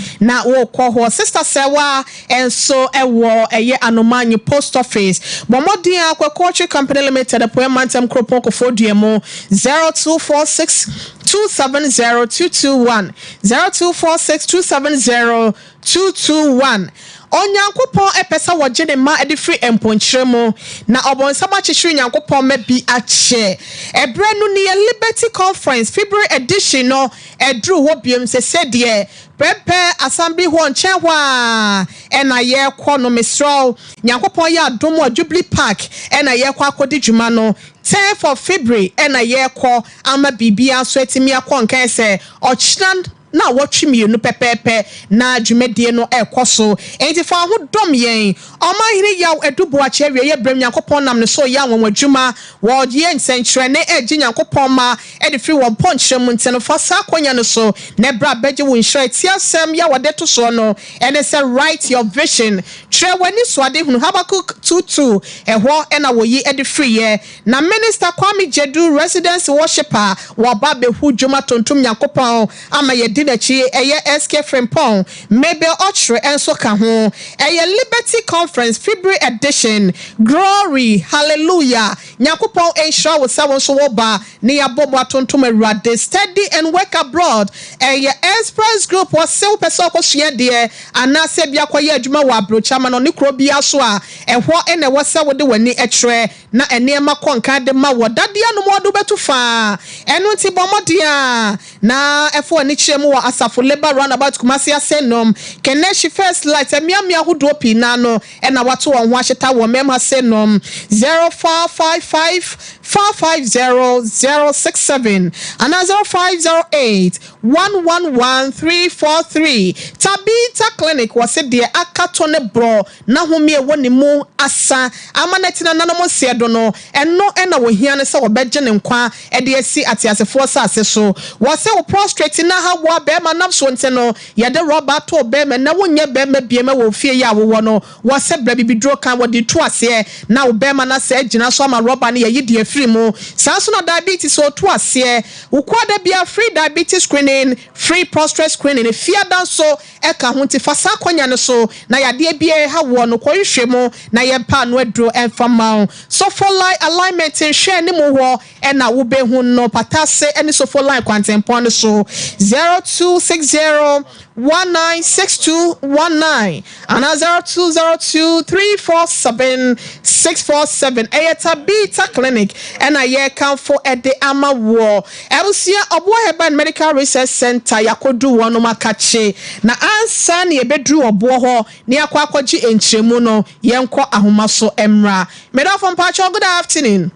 Speaker 1: wo kɔ ho sister sewa enso ewo eye anomanyi post office bomodin akwa Culture Company Limited appointment kropon ko foduemo 0246 270221 0246 270221 Onyankopon epesa woje ne ma ede free emponchiremo na obonsama chichiri nyankopon ma bi ache ebre nu ne Liberty Conference February edition no edru wo biem se de pepe assembly ho nchen hwa ena ye kɔ no mesro nyankopon ya adomo Jubilee Park ena ye kɔ akodi dwuma no 10th of February ena ye kɔ ama bibia so etimi akɔ nkan se ochina na watch me no pepepe na dwumadie no ekoso enti fa ho dom yen omahiri yaw edubo ache wie ye brem yankopon nam ne so ya won adwuma wo ye nsenkyere ne egi yankopon ma e de free won ponchire mu nteno fa sa konya no so ne bra beje won hire tiasem ya wode to so no ene say write your vision tre wani so ade hunu Habakuk 22 ehwo ena wo yi e de free ye na minister Kwame Jedu residence worshiper wo ba be hu dwuma tontom yankopon ama ye Dinachi eye SK Frimpong maybe ochre enso ka ho eye Liberty Conference February edition glory hallelujah nyakopon ensure wo sa won so wo ba ne yabobo atontom awurade study and work abroad eye Express Group was sell person akosua de anase bia kwaye adwuma wo abrochama no ne kro bia so a ehwo ene wo sa wo de wani etre na enema konka de ma wo dadia no modo betu fa eno nti bomodia na efo ani chemu wa asafo labor roundabout Kumasi asenom keneshi first light emiamia hodo pi na no ena wato won ho ahyeta wo mem asenom 0455 450067 and 0508 111343 Tabita Clinic was said the akatone bro na home woni mu asa amaneti na nanom siedo no eno ena wo hia ne se wo beje ne nkwa e de asi atiasefo sase so wo se wo prostrate na ha wo be ma nam so nte no ye de rubber to be ma na wonye be ma bie ma wo fie ya wo no wo se bra bibidro kan wo de to ase na wo be ma na se gina so ma rubber ne ye yi de afiri mu sanso na diabetes so to ase wo kwada bia free diabetes screening free prostate screening e fia dan so e ka ho nti fasa kwanya ne so na ya de bia ha wo no kwohwe mu na ye pa no adro enfama so for line alignment in share ni mo ho e na wo be hu no patase any so for line kwantempon so 0260 196219 and 0202347647 Ayeta Beta Clinic and a year come for at the Ama War. Elsia Obo Heban Medical Research Center Yakodu Wanoma Kache na ansa ne bedru obo ho ne akwakwaji enchemu no yenko ahomaso emra. Medo from Pacho, good afternoon.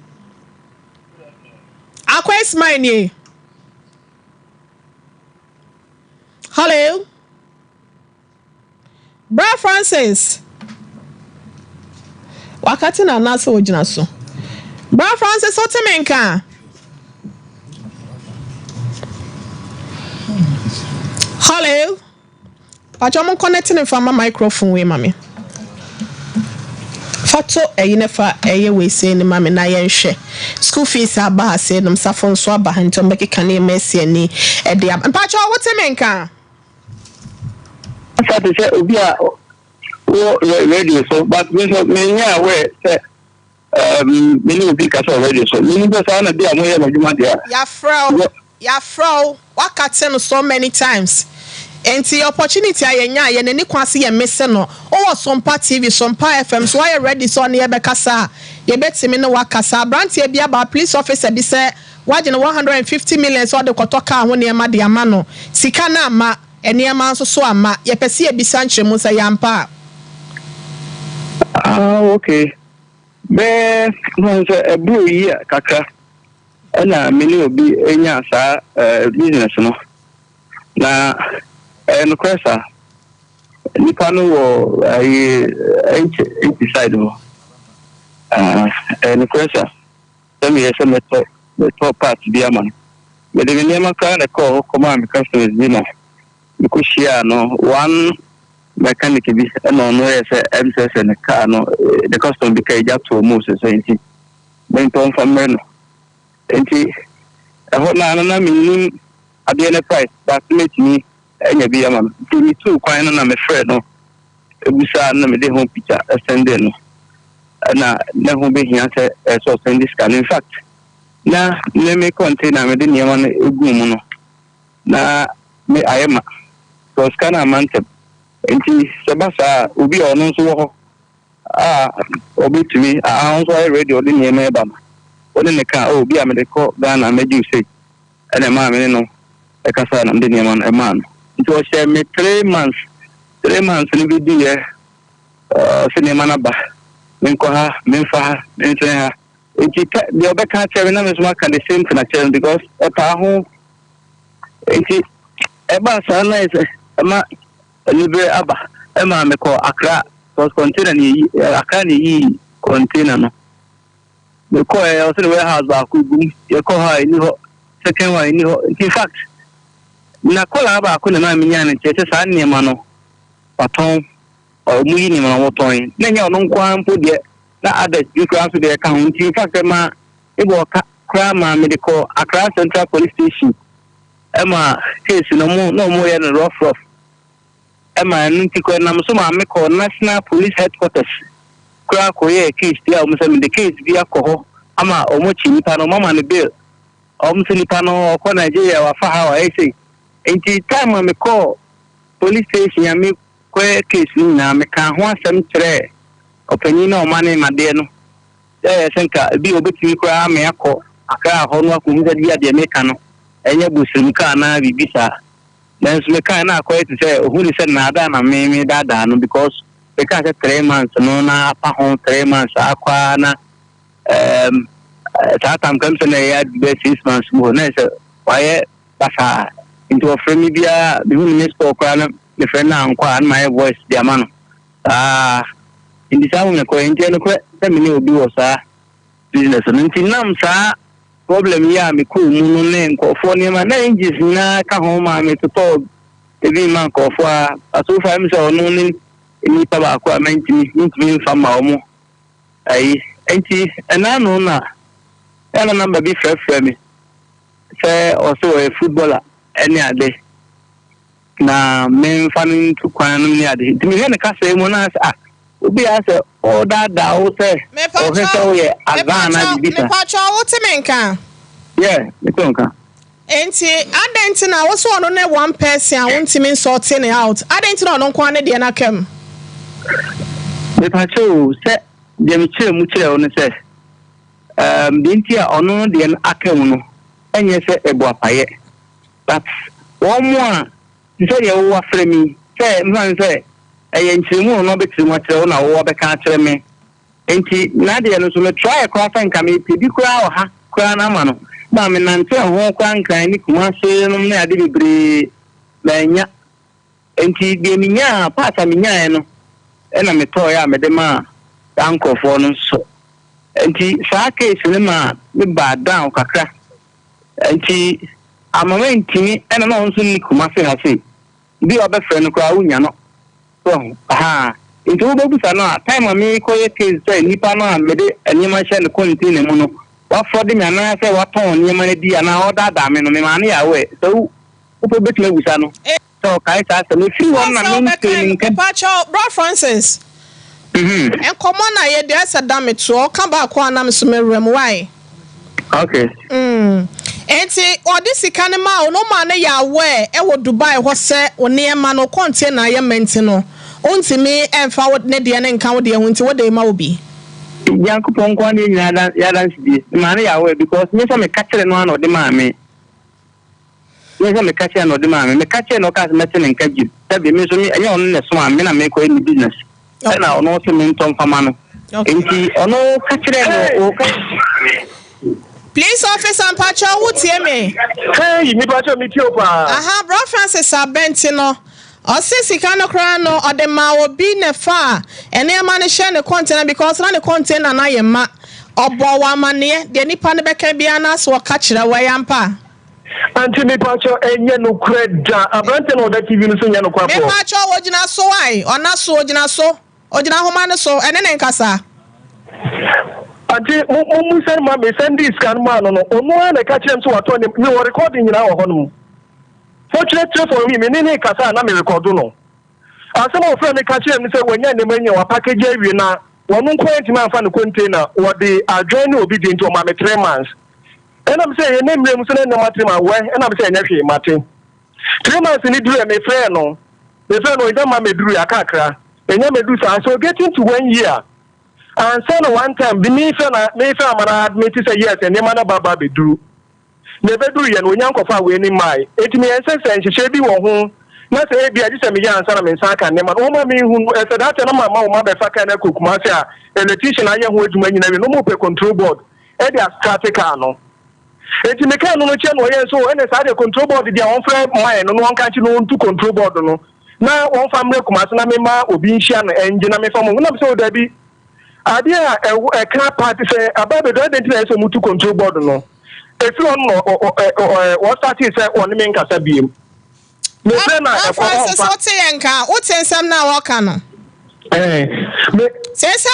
Speaker 1: Akwa is mine. Hello. Bra Francis. Wakati na nasa ojina so. Bra Francis otemenka. Hello. Pacho mo connecting from my microphone we mami. Fato eyinefa eye we say ni mami na yenhwe. School fees aba say no msafo so aba hanto mbeki kane mesi ani e de. Pacho wotemenka.
Speaker 5: After say obia radio so but me nya we say many obi ka so radio so me be say na dia mo ye majuma dia
Speaker 1: ya fro wakate no so many times and the opportunity ayenya ye nani kwase ye mese no o Sompa TV Sompa FM so why ready so na ye be kasa ye betimi no wakasa brand ye bia ba police officer bi say waje no 150 million so de kotoka ho ne ma de ama no sika na ama eniema nso so ama ye pese ye bisa nkyemu say yampa
Speaker 5: okay be no say bro yi kaka na many obi enya sa business no na no kwesa nipa no wo inside mo no kwesa them yes me top part bia man me de niema ka na ko come my customers dinner because share no one mechanic bi no yes MSS and car no the custom be kai ja to mo so enti ben ton famre no enti na minimum ade na price that make me enya bi am me too kwan na me friend no ebusa na me de home picture send no na ho be hia say so send this can in fact na me container me de niam na egu mu no na me ayema so scan amount enti sebasa obi ono so ho obi to me also ready o de niam e ba one ne ka obi a me de ko Ghana me ju say ene ma me no e ka sa na de niam e ma no it was me 3 months ni bi di ye cinema na ba men ko ha men fa men se ha enti the other country na me so can the same thing actually because e pa ho enti e ba sa na is ma libre aba e ma me ko Accra because container ni Accra ni container no me ko e o se warehouse ba ku gum ye ko ha ni ho second one ni ho in fact na kola ba ko na ma minya ne che sa ne ma no paton o mu yi ni ma no ton na nya no nkwa mpo de na ada you can so de ka ho in fact ma e bo ka kra ma me de ko Accra Central Police Station e ma case no mo ye no rough e ma nti ko na so ma me ko National Police Headquarters kra ko ye case dia o mo se me de case bi akọ ama o mo chi nipa no mama ne bill o mo se nipa no ko Nigeria wa fa ha wa say enti time me call police station ya me ko case ni na me ka ho asem kire opanyi na o mane made no senka bi obetimi kura me akọ akra ho no akọ hu dia de me ka no enye busum ka na bibisa nanso me ka na akọ eti say ohun say na ada na me dada no because we ka say 3 months no na apa ho 3 months akwa na tatam kam say na ya be 6 months mo na say why basa into a friend bia bi hu ni store kwa na me friend na ankwa an my voice dia ma no indi sa me ko enti no ko say me ni obi wo sa business no enti nam sa problem ya me ko mu no ne nkofo ne ma na engines na ka ho ma me to ebi man nkofo aso fa me so no ni pa ba ko amenti ni fa ma omo ai enti na no na ela number bi frɛ me say also a footballer any ade na men fan to kwan no ni ade ti me he ne ka say mo na obi ase o da o say o he so ye azana bibisa
Speaker 1: me pa cho wo te menka
Speaker 5: me tonka
Speaker 1: enti adenti na wo so ono ne one person a wontimi sorting it out adenti na ono kwa ne de na kam
Speaker 5: me pa cho say de me kire mu kire ono say binti a ono de na akam no enye say ebo apaye but one more say ye wo afre mi say man say nchirimu no betiri mo kire na wo be ka kire me enti na de no so me try across and come bi kura ha kura na ma no ba me nante ho kwa nkran ni kuma se no na ade bebre banya enti de minya pata minya no na me to ya me de ma ankofo no so enti sa case ne ma me ba down kakra enti amama ntimi na no nso ni kuma se ha se bi obefre no kwa unya no into obu sa no time me ko ye case say nipa no me de anyima hye ne contain mu no wa for de me na say wa ton anyima na di na order da me no me ma na ya we so upo betime busa no so kai sa se me fi won na me training kan
Speaker 1: Bro Francis en common na ye de asa da me to ka ba ko na me so me rem why
Speaker 5: okay
Speaker 1: enti odi sika ne ma no ma na ya we e wo Dubai ho se oni ma no contain na ye menti no ontimi emfa wo ne de ne nka wo de ho nti wo de ma obi
Speaker 5: Yankopon kwa ni ya dan sidi ma na ya we because me so me ka kire no na de ma me me so me ka kire no de ma me ka kire no ka me tene nka gi tabi me so me enye ono ne so ma me na me ko ni business na ono so me ntom fama no enti ono ka kire no o ka
Speaker 1: Police officer Mpacho wutie me
Speaker 5: hey mi Mpacho mi tio pa
Speaker 1: aha Bro Francis abenti no Osisi kano kra no ode ma obi ne fa ene ma ne share ne container because na ne container na ye ma obo wa mane de nipa ne beka bia na so ka kire wa yampa
Speaker 5: anti me Mpacho enye no kreda abrante no da TV no so nya no kwa
Speaker 1: me Mpacho wogina so wai ona so wogina so ogina homa ne so ene ne nkasa
Speaker 5: anti mu sen ma me send this scan ma no ono na ka kire so wato ne me recording nyina wo hono fortunately for me nene kasa na me record no asema o friend ka kire me say wanya ne manya wa package awie na wonu nkwenti ma fa no container wo de adjoin obi de into ma me 3 months ena me say ye ne mrem so ne ma 3 months we ena me say nya hwe mate 3 months ni duru me friend no ida ma me duru ya kakra enya me duru so getting to 1 year and so one time bi me fa amana admit say yes ene ma na baba be duru nebedu ye no nyankofa we ni mai etimi ensense nhihye bi wo ho na se bi agi se me ya ansa na me nsa ka ne ma no ma me hu e that na mama wo ma be fa ka na kokuma se a electrician aye ho adwuma nyina we no mo pe control board e dia static no etimi ka no no che no ye so ene sa de control board dia won fra mai no won ka chi no to control board no na won fa mre kuma se na me ma obi nhia no enje na me fa mo na me so da bi ade a e ka party se ababe do identify so mu to control board no if you what started say on me nkasa biem me say na e
Speaker 1: Francis what yenka what ensam na waka no
Speaker 5: me
Speaker 1: say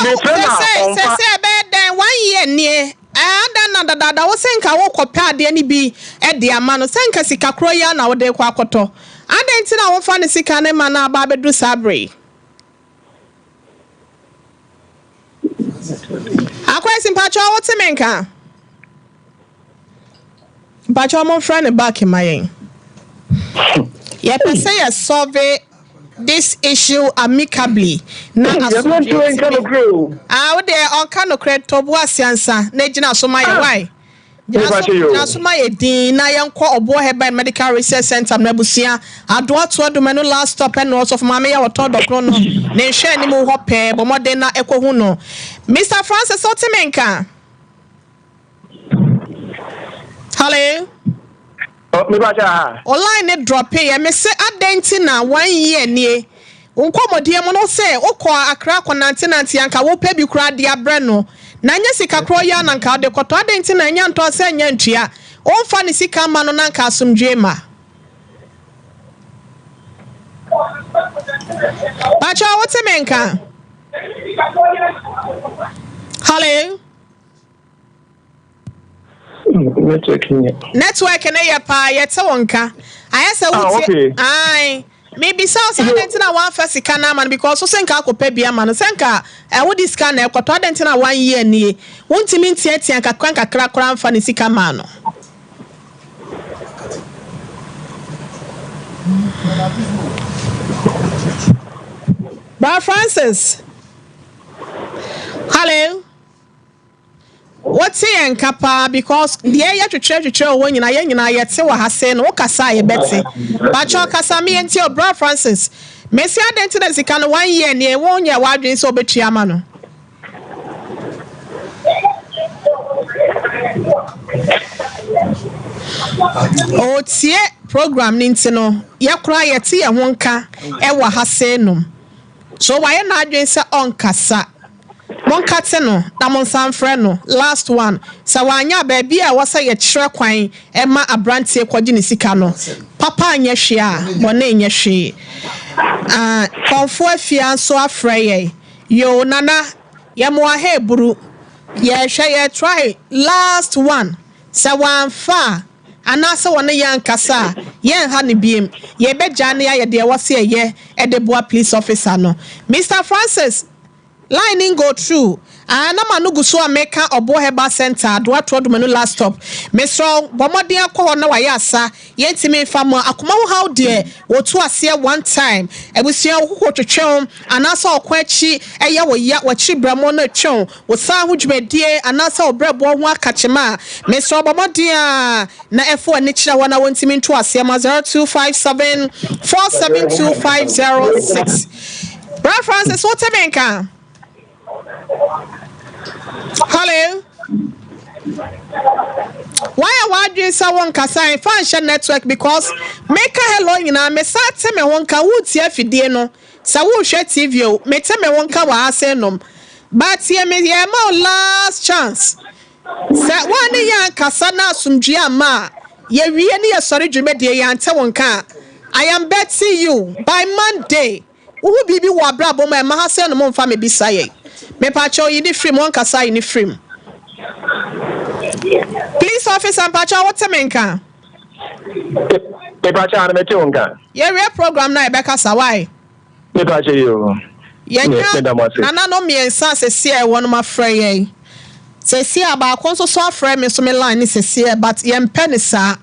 Speaker 1: be den 1 year nie ada na dada wo senka wo kopa ade ni bi e de ama no senka sika kro ya na wo de kwa akoto ada nti na wo fa ne sika ne ma na ba bedu sabre akwa Mpacho what menka Mpacho mo friend back in my ye pese ye solve this issue amicably. Na
Speaker 6: asumdwe
Speaker 1: there on kind of credit to Boasiansa, Nejina Somaya, why? Nasuma Edin, Nayanko or Boheba Medical Research Center, Nabusia, Adwa to the menu last stop and also of Mamma or Todd of Chrono, Nation Animal Hoppe, Bomodena Ecohuno. Mr. Francis Otimenka. Hello. Online drop here. Me say adentina 1 year nie. Unkomodie mo no say okọ Accra ko 1990 anka wo pe bi kura dia breno. Na nya sika kro ya na nka de koto adentina nya nto se nya ntua. Onfa ne sika ma no na nka asomdwe ma. Bacha wotemenka. Hello. Network na ya pa yete wonka ayese wuti ai maybe south adentina one first scan man because so senka akopa bia man senka wo dis scan na ekoto adentina 1 year nie wontimi ntiatia kakra kra mfa ne sika man no Ba Francis hello what's in Kappa because the air to church when you are yet say what has said no kasa ye beti but your kasa me and your bro Francis Messi identity can 1 year near 1 year why doing so betia mano o tie program nintino yakura yeti ye wonka e wa ha say no so why na adwen say on kasa Monkate no na monsanfre no last one sa wanya baby a wasa ye kyerɛ kwan e ma abrantie kwaji ne sika no papa anya hwe a bone anya hwe konfo afia so afrɛ ye yo nana ye mo ha eburu ye hwe ye try last one sa wanfa anase wona yankasa yen ha ne biem ye begya ne ya de wase ye e de boa police officer no Mr. Francis lining go through ana manugu so ameka obo heba center do atro do menu last stop mesro bomode akọ na waye asa yentimi famo akoma how there wotu ase one time ebusia okoko twetwem ana sa okwachi eye wo ya wachi bramo na twem wo sa hudwedie ana sa obrebo ho akachema mesro bomode na efo ani kira wana wontimi nto ase ma 0257 472506 Bra Francis Otemenka hello why do someone kasa function network because make a hello nyina me sa te me wonka wuti afidie no sa wo hwe tv o me te me wonka wa asenom but ye me ye ma last chance sa wani ya kasa na asumdwe ama ye wie ne ye sori dwumedie ya ante wonka I am betting you by Monday wo bibi wo abrabo ma ha senom mfa me bisaye me pacho yi ni free one kasa yi ni free police officer pacho what menka
Speaker 6: me pacho ana me tionka
Speaker 1: ye real program na e be kasa why
Speaker 6: me pacho yo
Speaker 1: ye na no me ensa se se e won ma frɛ ye se se aba konso so frɛ me so me line ni se se but ye mpɛ ne sa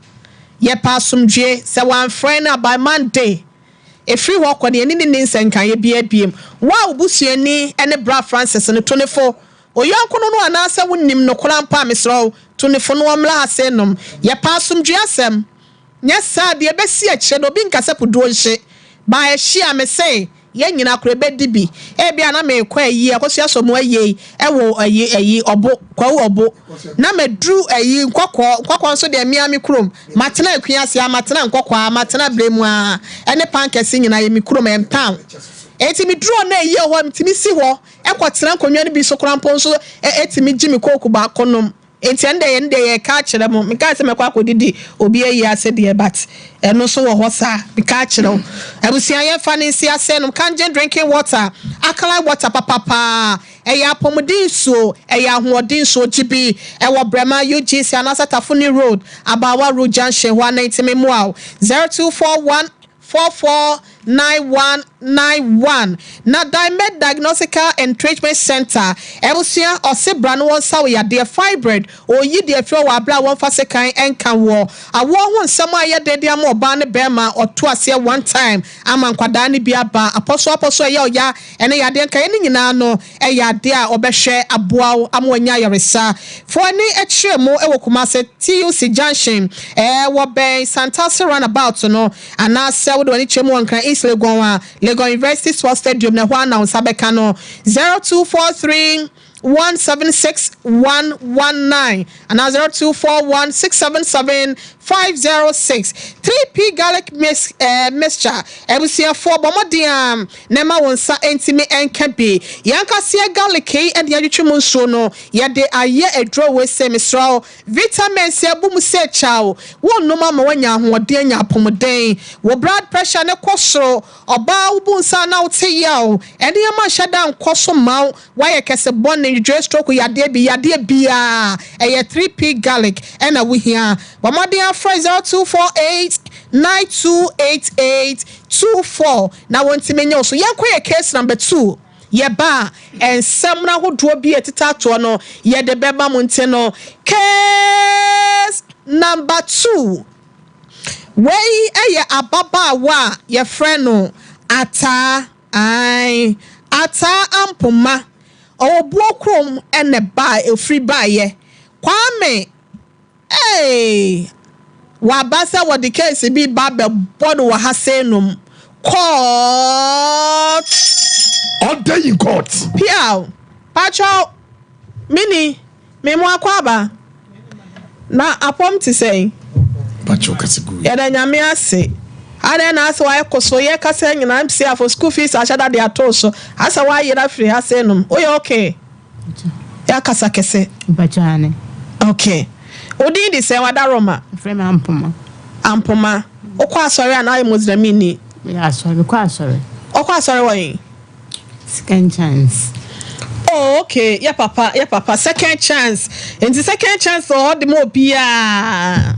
Speaker 1: ye pasumdwe se wan frɛ na by Monday free walk on the any nsenkan ye biem wow busuani ene Bra Francis no 24 oyanko no anasa wonnim no korampa mesro 24 no amla asenom ye pasumdwe asem nya sad ye besi akye no bi nkasa podo nhye ba ehia me say ye nyina kora bedibi e bia na me kwa yi akoso asomo ayi ewo ayi obo kwa obo na medru ayi nkokọ nso de miami krom matena akua ase matena nkokọ matena bremu a ene pankesi nyina ye mikrom em town eti mi dro na ayi ho mtimi si ho ekotena nkonwa no bi so korampo nso eti mi gimi koku ba konom enti ende ye ka kire mo me ka se me kwa kodidi obi ayi ase de but eno so wo ho sa me ka kire o abusia ye fa ne si ase no kanje drinking water akala water papa eya pomodin so eya hoodin so gibi ewo brema UGC anasa Tafuni road Abawa road junction 190 memoa 0241 4491 091 na Dimed Diagnostical and Treatment Center ebusia osebra no won saw ya de fibroid oyi de afro wa bra won fa sekan enka wo awo ho nsam aye de am oba ne bema oto ase one time ama nkwada ne bia ba aposo ye oya ene ya de nka ene nyina no e ya de a obehwe aboa amwanya yaresa fo ni echiremu ewo Kumase TUC Junction wo ben Santasi roundabout no ana se wo de ni chemu ankran East Legon University Sports Stadium na ho announce abeka no 0243 176-119 and 0241-677-506 3P garlic mixture ebusia for bomodiam nema wonsa entimi enkabe yanka sia garlic and yadwetwemu nso no yade aye edro we se misro vitamins abum se chao wonnoma ma wanya hoɔden anya apomden wo blood pressure ne kosoro oba wubunsa na wote yawo ene yama hyada nkoso maw waye kese bonne dre stroke yade bia 3P garlic and a we here bomodiam 0248-9288-24 na wonti menyo so yankoye case number 2 yeba ensem na hodo bi etitato no ye de beba monte no case number 2 wey eye ababa wa ye friend no ata ampoma obuokrom ene ba efri ba ye kwame wabasa what the case be babe bodo wa hasenum court
Speaker 2: all day in court
Speaker 1: piao pacho mini memo akwaba na apom ti say
Speaker 2: pacho kasigu
Speaker 1: ya da nyame ase ada na ase wa ekoso ye kasa nyina mpsi afo school fees ashada de atoso asa wa yira free hasenum oye okay ya kasa kese
Speaker 7: bachane
Speaker 1: okay odi di se wada Roma
Speaker 7: frame ampoma
Speaker 1: okwa asori ana Muslim ni
Speaker 7: ya sorry kwa asori
Speaker 1: okwa asori won
Speaker 7: second chance
Speaker 1: oh okay ya papa second chance and the second chance all the more bia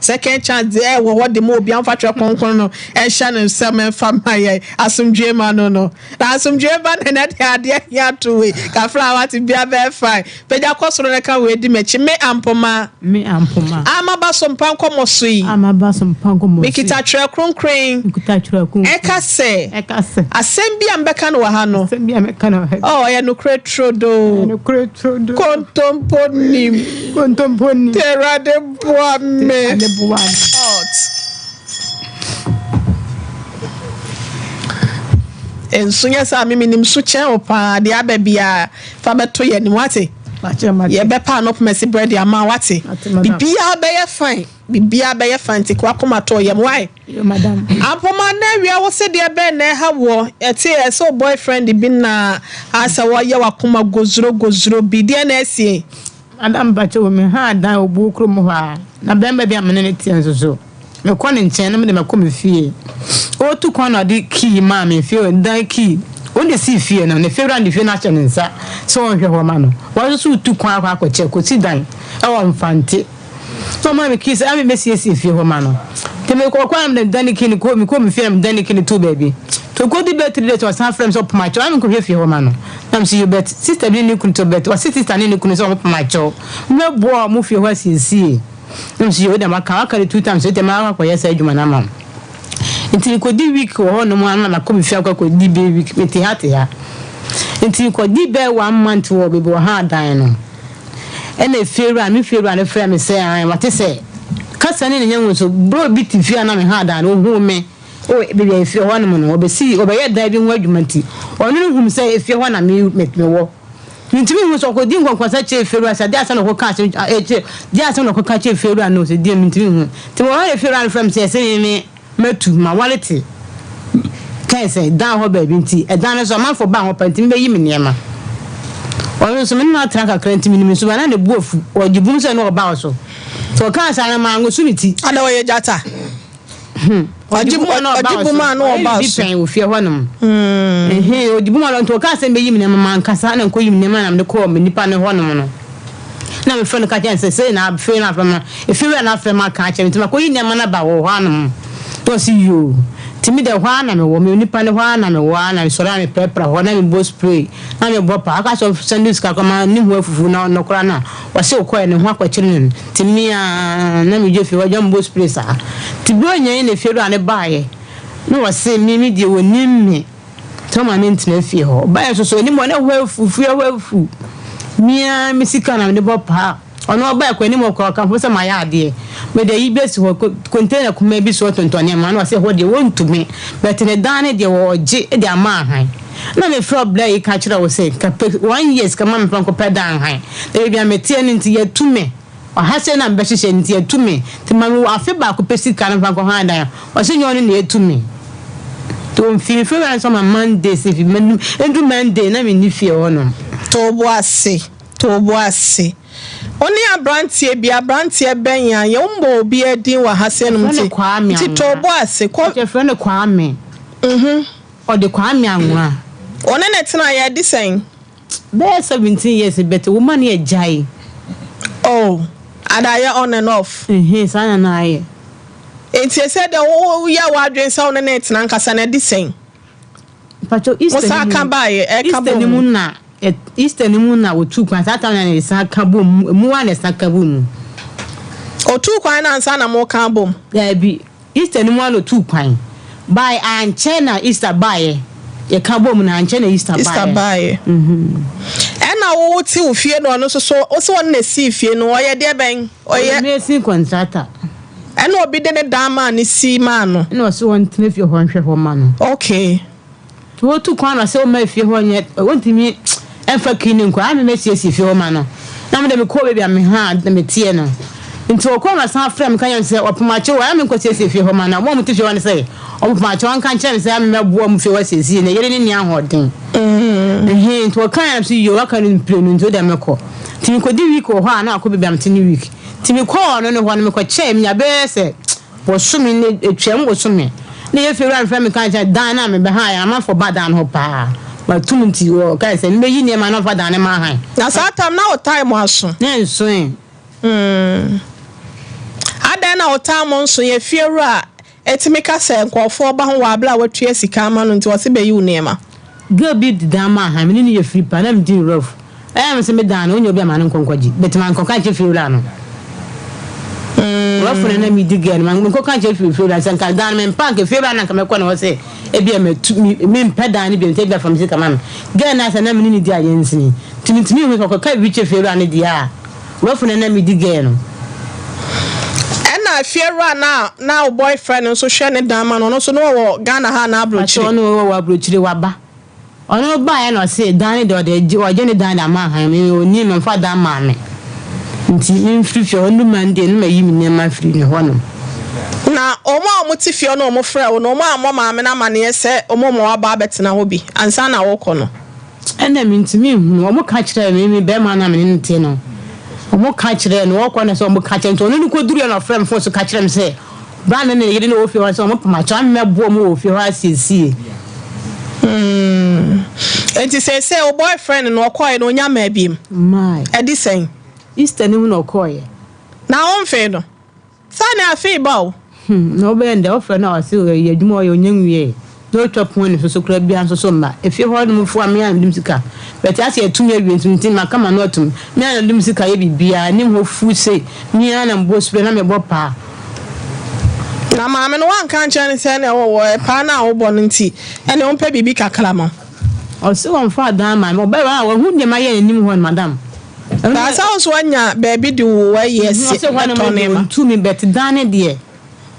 Speaker 1: second chance what the more bia fatwa konkon no e sha no sem famaye asumdwe ma no na asumdwe ba na de ade ya to we ka flower ti bia be fine peja kosoro ne ka we di mechi me ampoma amaba Sompa Nkomo sui mikita twa kronkren eka se asem bia mbeka no wa ha no oh ya no kretrodo kontomponi terade boame ensunya sa mimi nimsu chen opa de ababia fa beto ye ni wate ye be pa no pmesi bread ama wate bibia be ye fine ti kwa koma to ye why
Speaker 7: madam
Speaker 1: apoma na wi awo se de be na ha wo ete so boyfriend bi na asa wo ye wakoma gozuro bi de na asie
Speaker 7: madam bacho me ha dan obu krom ho a na bemba bi amene ne tie nso me kwa ne nchen na me de makom fie o tu kwa na de key ma me fie dan key o de si fie na ne fewra de fie na cha nsa so on hwe ho ma no wo so tu kwa akwache ko si dan e wo mfante so ma me kisi ame me si fie ho ma no te me kwa am de dan key ni ko me fie am dan key ni to baby to go the bet today to san friends up my cho am ko hwe fie ho ma no am see you bet sister bi ni kun to bet o sister ni kun so up my cho me bo mo fie ho asiesie am see you dem aka 2 times te ma kwa yesa adwuma na mam nti ko di week ho no mo ana na ko fie akwa ko di be week meti hate ya nti ko di be 1 month wo be bo ha dan no ene fieru ne frɛ me sɛ an mate sɛ kasa ne nyanwo so bro bi ti fie na me ha dan no hu me o be fie ho no no obesi obeye dan bi ho adwumanti ono no hum sɛ fie ho na me wo nti mi hu so ko di nkonkwasa che fieru asa de asa no ko ka che de asa no ko ka che fieru no se di mi nti hu ti wo ha fieru an frɛ me sɛ me metu ma wallet kai sɛ dan ho ba bi nti e dan no so man fo ba ho panti me be yi me niema ono so me na traka krenti mi so ba na ne buofu o gibum se no ba so so ka sa na ma ngosu miti
Speaker 1: ada we jata ojibu ma no ba so
Speaker 7: bi ofie honum ojibu ma no to ka se be yim ne ma nkasa na nko yim ne ma na me ko me nipa ne honum no na me friend ka chen se na fe na fa ma e fe we na fa ma ka chen mi ma ko yim ne ma na ba wo honum to si you timi de hwa na me wo me nipa ne hwa na me wo na so na me prepare ho na me bo spray na me bo pa aka so sandwich ka kama ni ho afufu na no kora na wa se ko ne ho akwachire timi a na me je fi wa jam bo spray sa ti bro nyen ne fieru ane baaye no wa se mi de woni me toma ne ntena fie ho baaye so ni mo ne ho afufu mia misika na ne bo pa ono ba kwa ni mo kwa kan fosa ma ya ade me de yibesi ho container kuma bi so tontone ma na se ho de wontumi but ne dane de wo je de ama han na me fro bla yi ka kira wo se ka 1 years ka ma me plan ko pedan han de bia me tie ni nti yetume o ha se na mbe hye nti yetume ti ma me afi ba ko pesika na plan ko han dan o se nyo ni na yetume to mfi fo ran so ma Monday se fi endu Monday na me ni fie ho no
Speaker 1: to bo ase oni abrantie benya ye mbo obi edin wa hasenum ti to bo ase ko
Speaker 7: je friend Kwame o de Kwame anwa
Speaker 1: one na tena ya di sen
Speaker 7: be 17 years but woman ye jai
Speaker 1: adaya on and off
Speaker 7: sana na ye
Speaker 1: enti said the ya wa adwen sa one na tena nkasa na di sen
Speaker 7: pacho Easter
Speaker 1: musa kan ba ye
Speaker 7: Easter ni mu na Easter ni mu na otu kwan sa ta na ne sa ka bom mu wa ne sa ka bom
Speaker 1: otu kwan na nsa na mo kan bom
Speaker 7: da bi Easter ni mu na otu kwan by anche na Easter bae ye ka bom na anche na Easter bae
Speaker 1: ena wo ti ofie no no so o se won na si fie no oye de ben oye
Speaker 7: me si contractor
Speaker 1: ena obi de ne dama ni si ma no
Speaker 7: ena o se won tene fie ho nhwe ho ma no
Speaker 1: okay
Speaker 7: wo tu kwan na se o ma fie ho nye wontimi enfa kini nkwa ame me sie fie ho ma no na me de me ko be me ha na me tie no nti o ko na san frame kan yem se opomache wa ame ko sie fie ho ma na mo mutu fie ho ne se opomache wan kan chen se ame mebo am fie wa sie ne yere ni nia hoden nti o kan am se yo aka ni plenu nti o de me ko timi ko di week o ho na ko be am tini week timi ko no ne ho ne me ko che me ya be se bo sumi ne etwem bo sumi ne ye fie ran frame kan chen dan na me be ha ya ma for badan ho pa ba tumunti wo kai se me yi ne ma no fa dan ne ma han
Speaker 1: na sa tam na o time aso
Speaker 7: ne nso
Speaker 1: ada na o time nso ye fieru a etimi ka se nkofo ba ho wa bla watua sika ma no nti wo se be yi ne ma
Speaker 7: go bi dan ma han me ni ye free pa na me din rough me se me dan no onye obi ma no nkonkwaji bet man konka che fieru la no rough na me dig gan man konka che fieru la san ka dan me park fieru na ka me ko no se ebi me pedan ni bi take from sika man gan na sa na me ni di ayensi timi me ko ka bi che fieru na dia rough na me dig gan no
Speaker 1: fieru na boyfriend nso hwe ne dama no so no wo Ghana ha na abrochire
Speaker 7: no wo abrochire waba ono ba ya no se dan de o ne dan da ma han me oni me fa dan ma me nti me free fie onu mande no mayi me ma free ne hono
Speaker 1: na omo ti fie no omo frɛ wo no omo ma me na ma ne se omo mo aba betena ho bi ansa na wo kɔ no
Speaker 7: ena me ntimi hu omo ka kire me be ma na me nte no omo ka kire no wo na so omo ka kire no ko duru na frame fo so ka kire me se ba na ne yiri no ofie ho so omo pama cha me bo mo ofie ho asiesie
Speaker 1: enti se o boyfriend no okoye no nya ma biem
Speaker 7: my
Speaker 1: edisen
Speaker 7: Easter ni mu no okoye
Speaker 1: na on fe no sa na afi ba o
Speaker 7: no be nde ofre na o se ye adwuma o ye onyanwie no twapon ni so kura bia so ma efie ho no fu am ya ndim sika but as ye tumi awie ntim ma kama no atum me an ndim sika ye bibia ni ho fu se mi an am bo spray na me bo pa
Speaker 1: na ma me no wan kan chan se na wo pa na wo bo nti ene on pa bibi kakra ma
Speaker 7: o se won fa dan ma mo be wa wo hu ne ma ye nim ho madam
Speaker 1: na sa so anya baby di wo yes
Speaker 7: etonema tumi bet dan de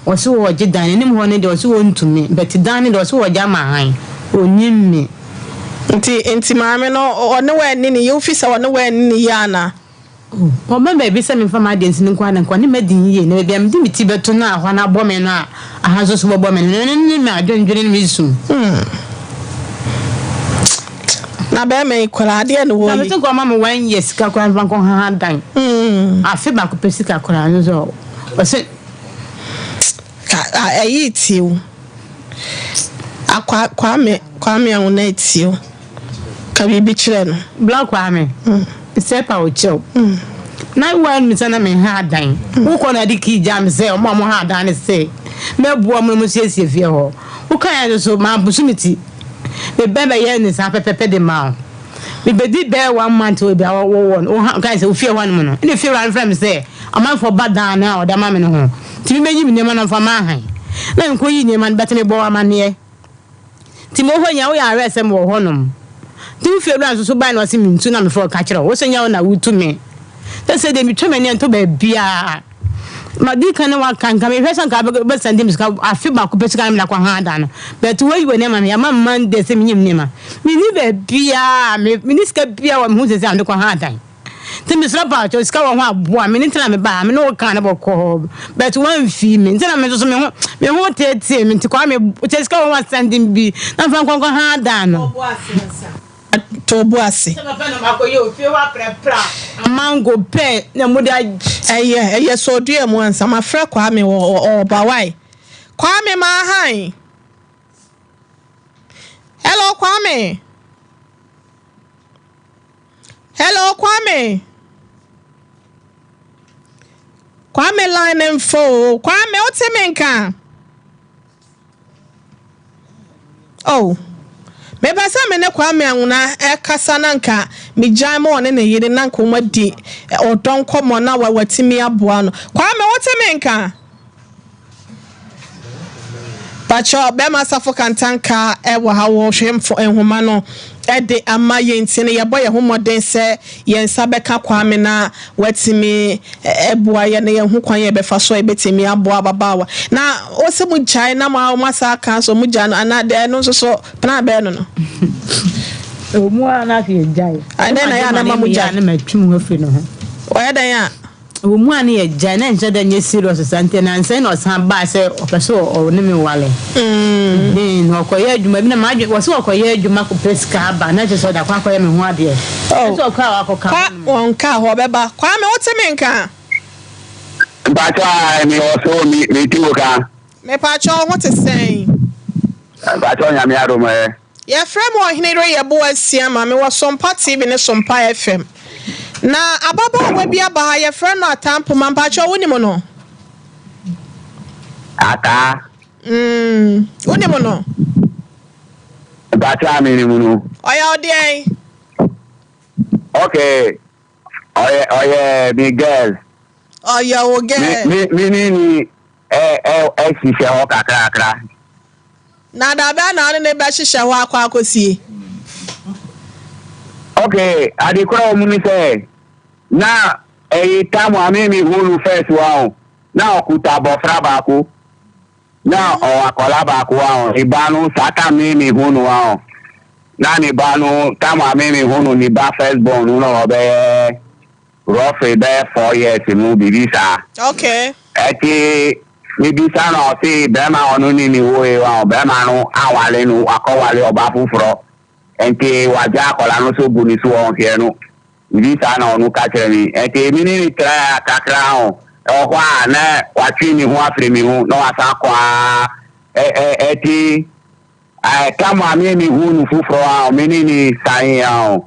Speaker 7: o se wo je dan nim ho ne de o se wo ntumi bet dan de o se wo ja ma han onyimmi
Speaker 1: nti ma me no one we ni you fi se one we ni ya na
Speaker 7: o ma be se me fa ma de nsin kwa na kwa ne madin ye na be am di miti beto na ahwa na bo me na aha so bo me ne me adwendwene mi sum
Speaker 1: na be me kwala de no wo
Speaker 7: na me se kwa ma me 1 year sika kwa van ko ha dan afi ba ko pesika kwa no so o se
Speaker 1: ka ayi tiu kwa me an na tiu ka bibi kire no
Speaker 7: black kwa me sepa o cheo na wa mi sana me ha dan wo ko na di ki jam se o mo ha dan se me buo mo siesie fie ho Uka so my opportunity. The baby yen is half a pepper the mouth. We did bear 1 month to be our one. Oh, guys, who fear 1 month. And if you're friends there, a man for bad down now, the mamma home. To me, you never know for my. Then queen, your man better boy man here. Timo, when you are arrest them or honum. Do you feel that so bad was him soon before catcher? What's in your now to me? They said they be too many and to be beer. My dear can come if some but send him I feel back to come like 100. But where you were never me, a man, the same name. Me never beer, minister beer, who is under 100. Tell me, Slap to scour 1 minute, I'm a bar, no carnival call. But 1 female, tell me to want to tell me to call me, just go one standing be, not from Congo hard done.
Speaker 1: Tobuasi.
Speaker 7: A mango pay, no more.
Speaker 1: Yes, so dear once. I'm afraid Kwame or Bawai. Kwame Mahai. Hello, Kwame. Hello, Kwame. Kwame line and full. Kwame, what's a menka? Oh. Maybe some in a Kwame Una, a Casananka, me Jamon and a Yedanko Madi, or don't come on now what Timmy Abuano. Kwame, what's a menka? But your Bema Safokan Tanka, ever how wash him for a humano. Ede amaye ntine ye boy homoden se ye nsabeka kwame na watimi eboa ye ne ye hu kwan ye befa so ebetimi aboa babawa na ose mu jai na ma masa kan so mu jai na de no so na be no no
Speaker 7: o mu ana fi jai
Speaker 1: ana na ya na ma mu jai
Speaker 7: na matwum ho fi no ho
Speaker 1: o ya dan ya
Speaker 7: o mu ana ye jai na nche da nye serious sante na nse na osan ba se opeso o ne me wale no okoye adwuma bi na ma adwe wo se okoye adwuma ko peska ba na je so da kwa koye me ho ade e so kwa akoka
Speaker 1: won ka ho beba kwa me wotemi nka
Speaker 6: Bacha ni oso mi tiwoka
Speaker 1: me pa cho what is saying
Speaker 6: bacha nya mi ado me
Speaker 1: ye frem o hinere ye bo asia ma me wo Sompa TV ne Sompa FM na ababa we bia ba ye frem no atampo man pa cho woni mo no
Speaker 6: ata
Speaker 1: woni mo no
Speaker 6: bacha mi ni mu no
Speaker 1: oya odi
Speaker 6: okay oye Miguel
Speaker 1: oya o ge
Speaker 6: mi ni sise ho kakra
Speaker 1: na da ba na ne be hihye ho akwa akosie
Speaker 6: okay adikora mu ni say na tamu amemi hulu first wa na okuta bofra baako na o akola baako wa ibanu sata mimi hunu wa na ni banu tamu amemi hunu ni ba first born no be roughly there 4 years mu bibisa
Speaker 1: okay
Speaker 6: eti bibisa no si be ma onu ni wo e wa be ma no awale no akowale oba fufuro enti waja akola no so buni so on here no bibisa na onu ka kire ni eti mi ni tra kakra o kwa na watwi ni ho afre mi ho no asa kwa eti kama mi hunu fufuro a mi ni sai a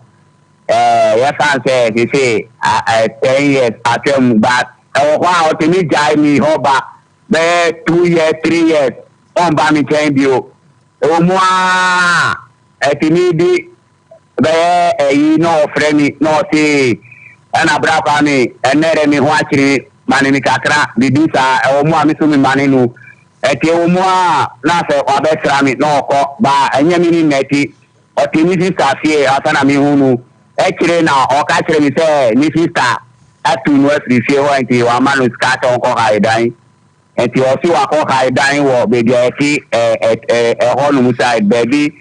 Speaker 6: yes I say 10 years atem but kwa otimi jai mi hoba be 2 years 3 years on ba mi chen bio o mo etimi di be eyi no fremi no si ana bra kwa mi enere mi ho akiri mani mi kakra bibisa o mo ami so mi mani nu eti o mo na se kwa be tra mi no ko ba enye mi ni neti otimi si safie asana mi hunu ekire na oka kire mi se ni sister atu no afrifie ho enti wa manu skata onko haidan enti o si wa ko haidan wo be dia eti honu muside baby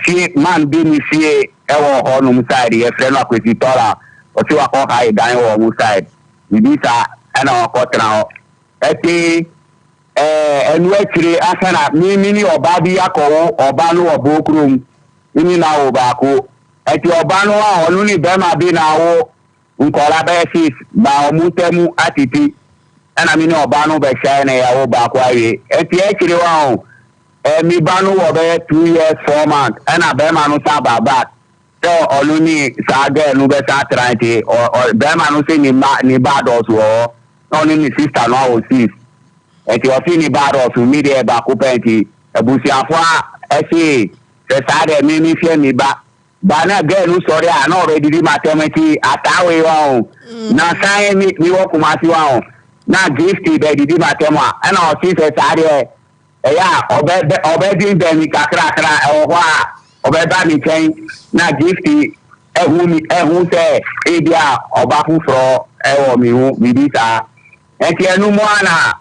Speaker 6: fi man bi ni fie wo honu muside ye fre no akweti tola o si wa ko haidan wo muside bibisa ana ko tra eti enu ekire asana mi ni oba bi akowo oba no obokrum ni na obako eti obanu a onu ni be ma bi na wo nkola be sis ba omutemu atiti ana mi ni obanu be sha na ya wo ba kwa wi eti ekire wa o mi banu wo be 2 years 4 months ana be ma no sa ba back so onu ni sa ge nu be sa trante o be ma no se ni bad os wo oni ni sister no o sis eti o fi ni bad os mi de ba ko penti abusiafo a ese se sare mi fie mi ba na girl no sorry a na already di maternity atawe wa na sai mi wo kumasi wa na gift be di matema na o si se sare ya obedi be mi kakra ho a obeba mi chen na gift ehun se ebia oba fufro ewo mi hu bibisa enti enu mo ana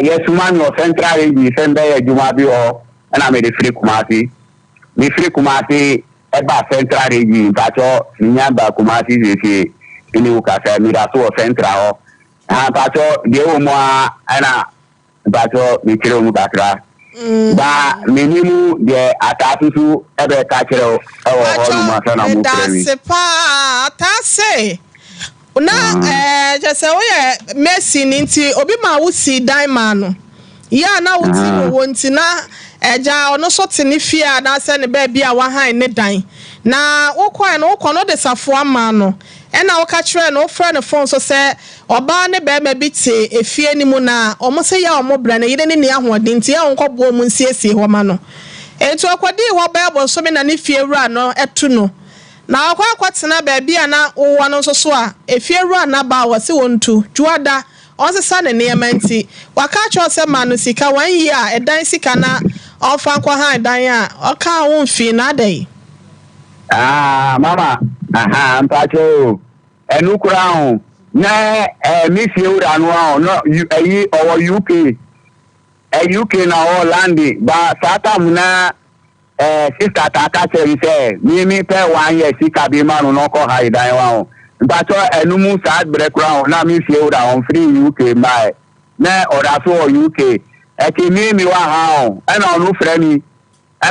Speaker 6: yesuma no central region sembe ya juma bi o na me de free kumasi eba central region pacho nyamba kumasi zeke ini ukasa mira to central o pacho de o mo ana pacho mi kire mu kakra ba minimu de atatutu ebe ka kire o ho ma sana mu premi
Speaker 1: atase na jese wo ye Messi nti obi ma wo si dan ma no ya na wo ti wo nti na eja ono so te ne fia na se ne ba bia wa han ne dan na wo kwa no de safo ama no na wo ka kire no fra ne phone so se oba ne ba ma bi te efie ni mu na omo se ya omo bra na yire ne ne ahoden nti ya wonko bo mu nsiesie ho ma no enti akwadi ho ba bo so me na ne fie wura no etu no na akwatena ba bia na wo no so so a efie wura na ba wo se wontu juada onsesa ne nemanti waka cho se ma no sika 1 year edan sika na ofa kwa han dan a oka wo mfi na dai
Speaker 6: mama mpacho enu kura ho na mi fie wura no no ayi owo UK na Holland ba satam na sister tata say mi pe 1 year sika bi ma no ko ha dan wa ho mpacho enu mu sad brekura ho na mi fie wura on free UK mai na ora so UK eti mi wa ha ho na onu frɛ mi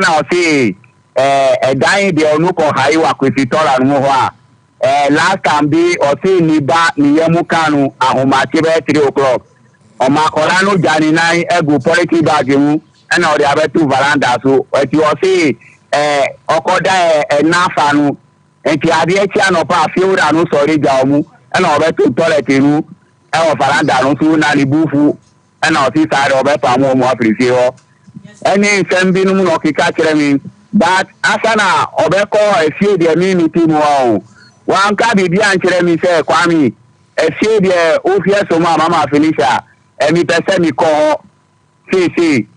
Speaker 6: na o si dan de onu ko ha wa kwesitora no ho a last time bi o si ni ba ni yemu kanu ahoma ti be 3 o'clock o ma kola no jani nine egu polity bag mu na o de abetu veranda so eti o si okoda na fa no enti ade echi anopa afiura no sorry ja omu na o betu toilet nu e o veranda no so na ni bufu na o si sare o be pa mu mo afrisi ho eni sembi nu no kika kire mi but asana o be ko efie de mi mi ti mu o wan ka bibi an kire mi se kwami efie de o fie so ma mama Felicia emi pese mi ko si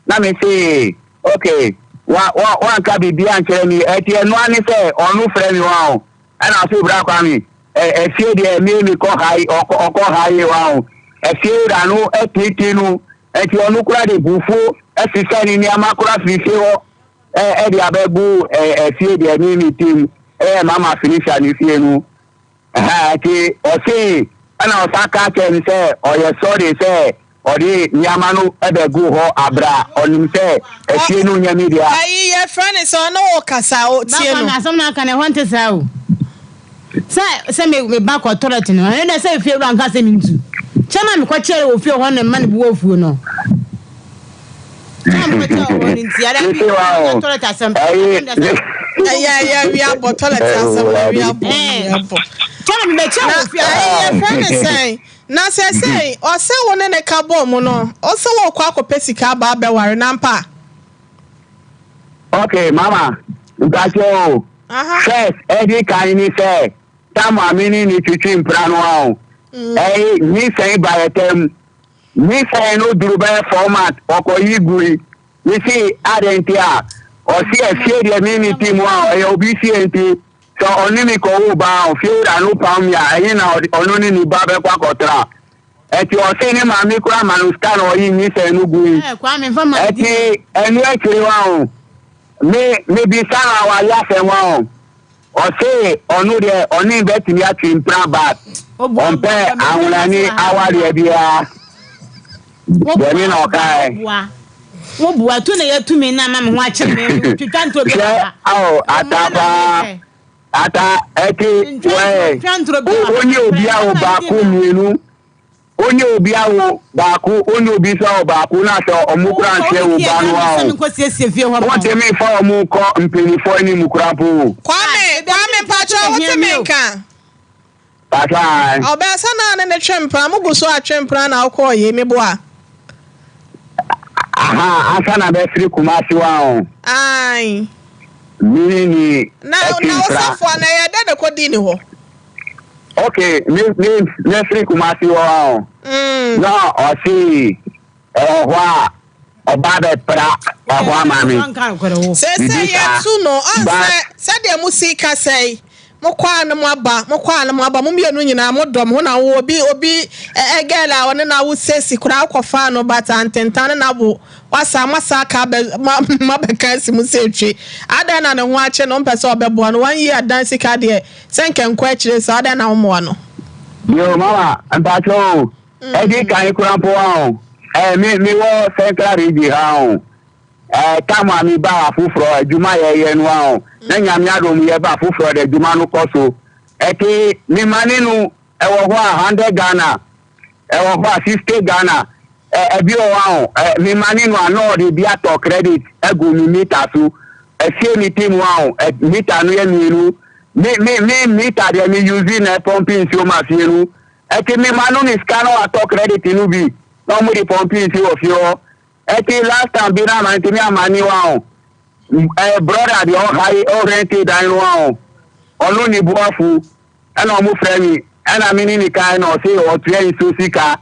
Speaker 6: na me say okay wan ka bibi an kire mi eti enu ani se onu frɛ mi wa o ana so bra kwami efie de mi ko hai oko hai wa o efie ra no etiti no eti onu kura de bufu esisa ni amakura fifi ho de abebu efie de mi team mama Felicia ni fie nu ti o se ana o saka chen se o ye sorry se o di nyama no ebegu ho abra onim se efie nu nya media
Speaker 1: ayi ye friend so no o kasa o tie no
Speaker 7: na som na kan e honte sa o se me back authority no na se efie ru anka se mintu chama me kwa chere o fie ho no man bu ofuo no chama me kwa o ni ti ara bi authority asem
Speaker 1: ya we are authority asem we are
Speaker 7: chama me che o fie
Speaker 1: ayi friend say na say o se won ne ka bom no o se wo kwa akopesika ba beware na mpa
Speaker 6: okay mama ngacho first edi kan ni say tama mini ni chichi mprano ao ni say bayetem ni say no durube format okoyi guri ni si adentia o si efie de mini team ao e obi si enti so oni mi ko wo ba o fie ra no pam ya eyin na onu ni ba be kwa kotra eti o se ni ma mi kura manuska no yi ni say no guri
Speaker 7: kwa me fa ma
Speaker 6: eti eni akiri wa o me bi sana wa ya fe wa o se onu de oni beti mi ati impra bat on pe awura ni awari bia de mi na okai
Speaker 7: wo bua tu na ya tu mi na ma me ho a kire me twantro bi
Speaker 6: ata eti we onye obi awo ba ku mienu onye obi awo ba ku onye obi so ba ku na so omukura nse wo ba no awo wọ́n tẹ́ mi fa ọmọ kọ́ mpẹ̀lifọ́ ní mukurapo.
Speaker 1: Kwame Pacho wọ́n tẹ́ mi nka.
Speaker 6: Pata.
Speaker 1: Ọbẹ̀ ẹ̀sán náà ní twẹ́mpra mo gùn so àtwẹ́mpra náà ọkọ̀ yẹ mi bọ́ a.
Speaker 6: aha asa na be free Kumasi wa
Speaker 1: ai
Speaker 6: mini
Speaker 1: na osafo na ye de ko di ni ho
Speaker 6: okay me free Kumasi wa no o si wa oba be pra wa mami
Speaker 1: se ye tu no se de musika sei mokwa na mo aba mo mienu nyina mo dom ho na wo obi egela wona na wo sesi kura akwafa no bata antentan na bo wasa masa ka ma be kansi mu setwe ada na ne ho ache no mpese obebo no 1 year dance ka de senke nkwa chire so ada na mo no
Speaker 6: yo mama antacho edi kan kura po wa mi wo central region ha kama mi ba afufro adwuma ye no a na nyame adom ye ba afufro de adwuma no koso eti mi mani no ewo ho 100 Ghana ewo ho 60 Ghana ebi o wa mi mani no ano de bi ato credit egu mi meter so esie mi team wa meter no ye miru mi meter de mi using na pumping so ma fieru eti mi manu ni scanner ato credit no bi no mo di pumping so of yo eti last time bi na man ti mi amani wa brother the high oriented and wa onu ni buafu ana omu fremi ana mini ni kai no say o tu en so sika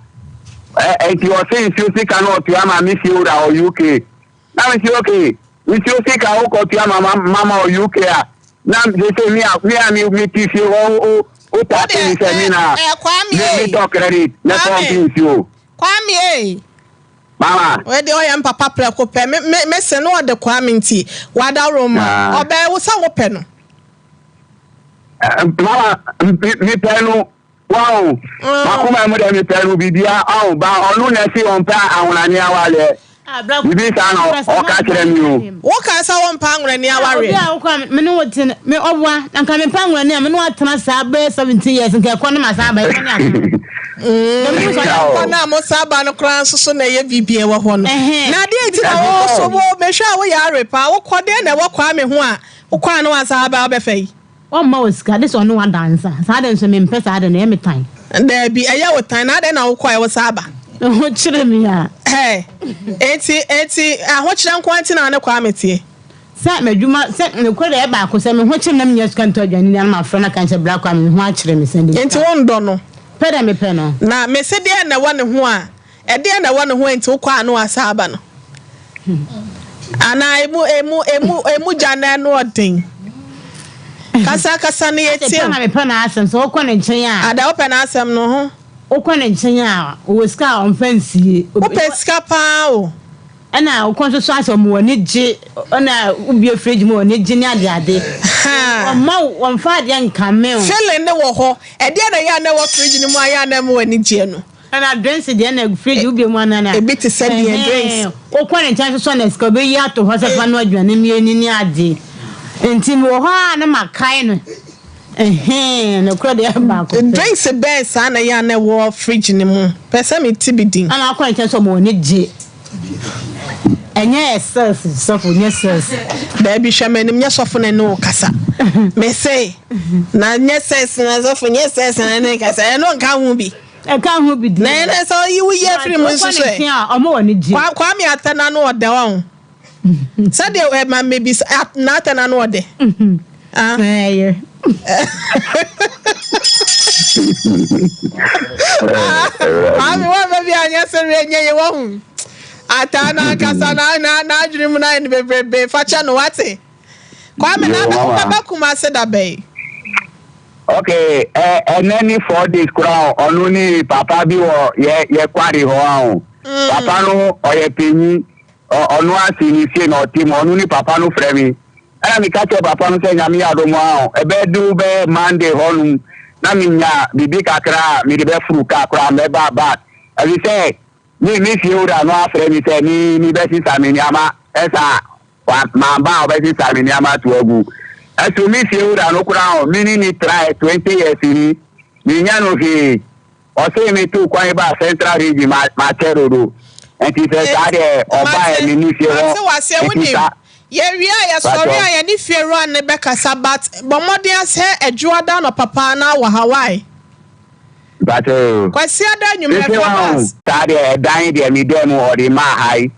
Speaker 6: eti o say so sika no tu ama mi si ora o UK na mi si okay mi si sika o ko tu ama mama o UK a na they say mi ti si o ta ti se mi na mi to credit na company si o
Speaker 1: Kwame
Speaker 6: mama
Speaker 1: we de oyam papa preko pe me se no de Kwame nti wada Roma obe wo sa wo pe no
Speaker 6: mama mi pe no wow makuma mo de mi pe no bibia ba onu na si on pa awrani awale bibi sa no o ka kire mi o
Speaker 1: wo ka sa wo mpa awrani aware
Speaker 7: obi a wo kwa me no wotin me obwa nka me pa awrani a me no atena sa be 17 years nka ko ne ma sa ba ko ne atena
Speaker 1: na mo saba no kran so na ye bibie wo ho no na de ti na wo so wo me hwa wo ya repa wo kode na wo kwa me ho a wo kwa no asaba obefai
Speaker 7: o ma oska this one one dancer sa de so me mpesa ade na me tan
Speaker 1: da bi eya wo tan na de na wo kwa wo saba
Speaker 7: ho chire mi ya
Speaker 1: eti aho chire nkwanti na ne kwa metie
Speaker 7: sa madwuma se ne kwere e ba ko se me ho chire na me nyesika nto adwani na ma frana kan se black kwa me ho a chire me sende
Speaker 1: enti wo ndo no
Speaker 7: peda me pe no
Speaker 1: na me se de na wo ne ho a e de na wo ne ho enti wo kwa no asaba no ana emu jana no odin kasa na yetie
Speaker 7: na me pe na asem so wo kwa ne nchen a
Speaker 1: ada wo pe na asem no ho
Speaker 7: wo kwa ne nchen a wo ska on fancy
Speaker 1: wo pe ska pa o
Speaker 7: ana wo kon so aso mo woni je na ubie fridge mo woni je ni ade ha ma won fa de nka me o
Speaker 1: fele ne wo ho e de na ya na wo fridge ni mo aya na mo woni je no
Speaker 7: ana drinks de na fridge ubie mo na
Speaker 1: e bit se de drinks
Speaker 7: wo kwa ne nchen so na ska be ya to ho se fa no adwane mi ni ade enti mo ho na makai no no kro de ba ko
Speaker 1: drinks be sa na ya na wo fridge ni mo pese me tibidin
Speaker 7: ana kwa nchen so mo woni je enye sofo nye ses
Speaker 1: da bi hwemanim nye sofo na no kasa me say na nye ses na sofo nye ses na ne kasa e no nka hu bi na so yi wo ye free mo so so
Speaker 7: omo woni ji
Speaker 1: kwa mi atana no ode wa sa de e ma me bi na atana no ode
Speaker 7: eh
Speaker 1: ami wa be anya se re nye ye wo hu atana kasa na adwiri na ni bebe facha no wate kwa me na ba kuma se da be
Speaker 6: okay eneni 4 days crown onu ni papa bi wo ye kwari ho ahun papa no oye penyi onu asini se na team onu ni papa no fremi ana mi catch papa no se nyame adomo ahun ebe du be Monday honu na mi nya bibi kakra mi de be furu kakra me ba as you say ni fi ora no afre mi se ni be si samini ama esa ma ba o be si samini ama tu agu aso mi fi ora no kura o mi ni try 20 years ni nya no fi o se mi tu kwa ba central region ma teroro enti se sa de oba e ni fi o
Speaker 1: se wa se woni ye wia ya sorry ya ni fi ro an be kasa but bomodi ase adwoada no papa na wa Hawaii
Speaker 6: but
Speaker 1: kwasi ada nyumre
Speaker 6: Tade dan de mi dem o de ma hai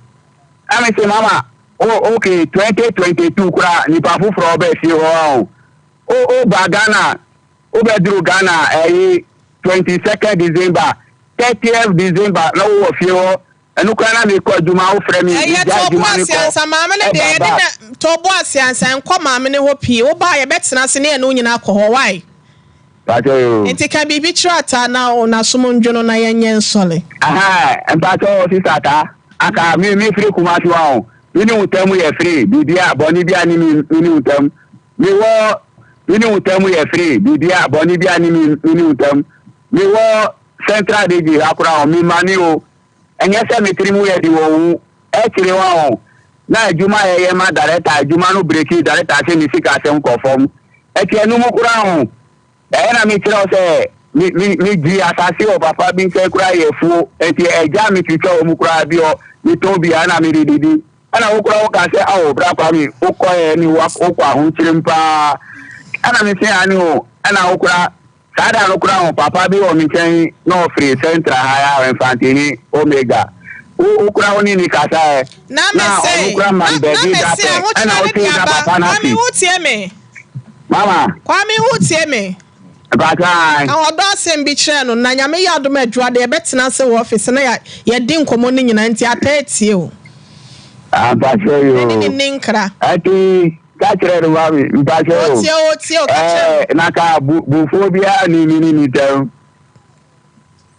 Speaker 6: I say mama okay 2022 kura nipa fufuro be fi ho o ba Ghana o be duru Ghana 22nd December 30th December na wo fi ho enu kura na me ko adwuma wo frɛ me
Speaker 1: to bo asiansa maame ne de ye de to bo asiansa enko maame ne ho pie wo ba ye betena se ne enu nyina akɔ ho why
Speaker 6: pacho
Speaker 1: enti ka bibi trata na ona somo ndwono na yenye nsole
Speaker 6: pacho sisata aka me free kuma tu ahụ mini utamu ye free bibia boni bia ni mini utamu mi wo mini utamu ye free bibia boni bia ni mini utamu mi wo central digi akura o mi mani o enye se mi trimu ye di wo e kire wa o na ejuma ye ma director ejuma no breaki director se mi sika se nko form e ti enu mu kura o e na mi kire o se mi ji asase o papa bi se kura ye fu e ti eja mi tike o mu kura bi o mi to bi ana mi didi ana ukura uka se awo bra kwa mi uko ni wa uko ahun chirimpa ana mi se ani o ana ukura sada ukura o papa bi o mi chen no free central higher infantini omega ukura oni ni kasa
Speaker 1: na me se
Speaker 6: ukura man be bi da ana o ti da papa na
Speaker 1: mi hutie me
Speaker 6: mama
Speaker 1: kwa mi hutie me
Speaker 6: Batai.
Speaker 1: Awo do asem bi kire no na nyame ya adom adwua de betena se wo office na ya di nkomo ni nyina nti ataetie o
Speaker 6: Abacho
Speaker 1: ni ninkra
Speaker 6: ati kachire ruwa mi mpacho
Speaker 1: o kachire
Speaker 6: naka bufobia ni tem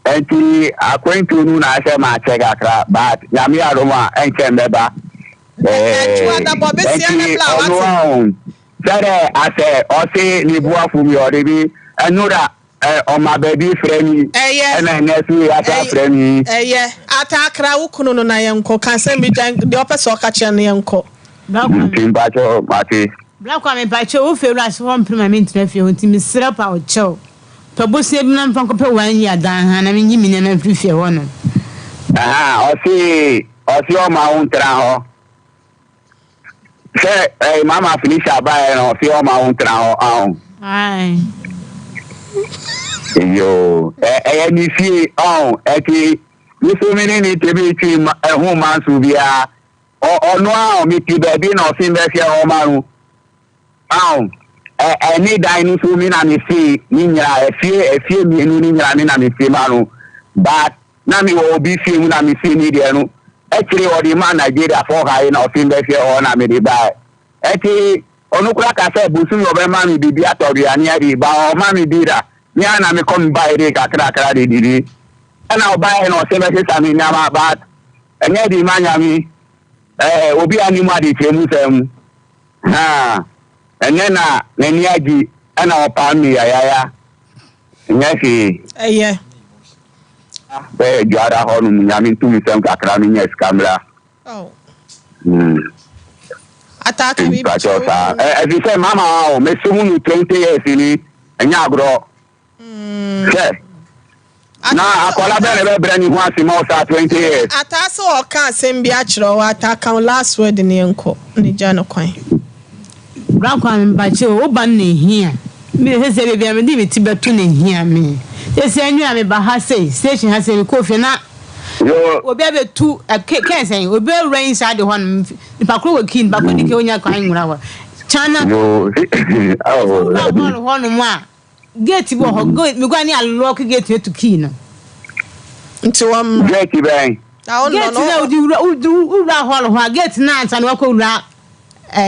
Speaker 6: ati akwentu nu na ase ma chega kra but nyame aroma enche mbeba
Speaker 1: da bobe sia na bla
Speaker 6: wat sere ase osi ni buafu mi orebi enura oma baby frame ena nesu ata frame
Speaker 1: atakra wukunu no na yenko kanse bi de opeso ka che no yenko
Speaker 6: timbacho mate
Speaker 7: black am pacho wo fewra se won prima me ntina fie won timi srap a o chew to bo se bi na mfa ko pe wan ya dan ha na me nyimi na mfiri fie ho no
Speaker 6: osi o ma un tra ho se mama finisha ba no fi o ma un tra ho
Speaker 7: ai
Speaker 6: yo ni fi eti ni so many ni tebi ti hu man su bia ono a mi ti be bi na o fin be fi o maru ni dai ni so mi na mi fi ni nya efie mi nu ni nya mi na mi fi maru but na mi wo bi fi mu na mi fi ni de no ekiri o di man Nigeria for ha na o fin be fi o na mi di ba eti onukura ka se busu mi obe ma mi bibi atori ani adi ba o ma mi dira ni ana mi come by re ka kra di ana o buy no se be se mi na ma ba enye di manya mi obi ani mu adi chemu sem enye na ni agi ana o pa mi ya enye ki be jara ho nu nyami tu mi sem ka kra mi nyes camera
Speaker 1: ataka bi
Speaker 6: pachosa as you say mama me sumu ni 20 years ni enya agro na akola be brani ho asima o sa 20 years
Speaker 1: atase o kan asem bi a kire o ataka last word ni enko ni jano kwan
Speaker 7: Rakwan bache o ban ne hia me hese be bia me di ti betu ne hia me ese anyu a me ba ha sei station ha sei ko fe na obi abetu kensen obi rain side hon nipa kro wakin ba ko dike onya kwan nwura wa chana hon mo a gate bo ho go me gwa ni allock gate to key no
Speaker 1: nti wam
Speaker 6: gate ben
Speaker 7: gate na udi ura hol ho gate na ansa no ko ura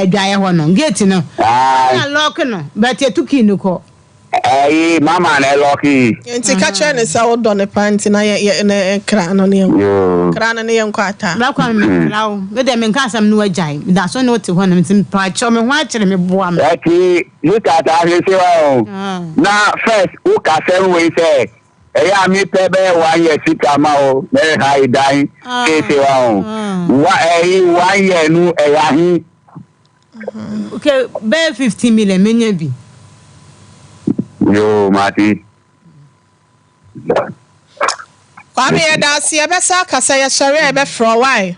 Speaker 7: dwaye ho no gate no na lock no but to key no ko
Speaker 6: mama na loki
Speaker 1: nti ka che ne sa wodo ne panti na ye kra no ne kra no ne yenko ata
Speaker 7: na kwa me lawo me de me nka asam no agyan da so no te ho na me pa cho me ho akere me boa me
Speaker 6: ati you ka ta he se wa na first u ka se we say eya mi pe be wa ye sika ma o me ha idan se wa wa 1 year nu eya hi
Speaker 7: okay be 15 million menya bi
Speaker 6: yo mati
Speaker 1: kwa me ya dasi e be sa kasa ya sori e be fro why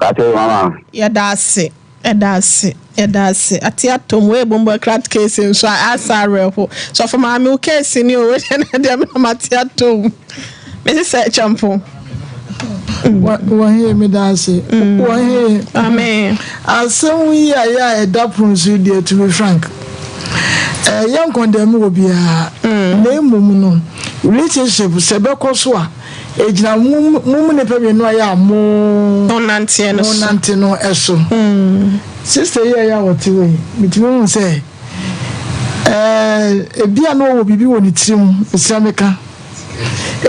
Speaker 6: ate mama
Speaker 1: ya dasi ati atom we bombo crat case nso asare ho so for ma me case ni o we na dem na mati atom me se champo
Speaker 3: Wahe me dance. Wahe.
Speaker 1: Amen.
Speaker 3: Asem we ya edapun so dey to be frank. Young condemn will be a name woman. Relationship sebeko so a ejina mumu ne pebe no ya mo
Speaker 1: nante
Speaker 3: no eso. Sister ya what way. Bitimi say ebia no wo bibi woni tirim esiameka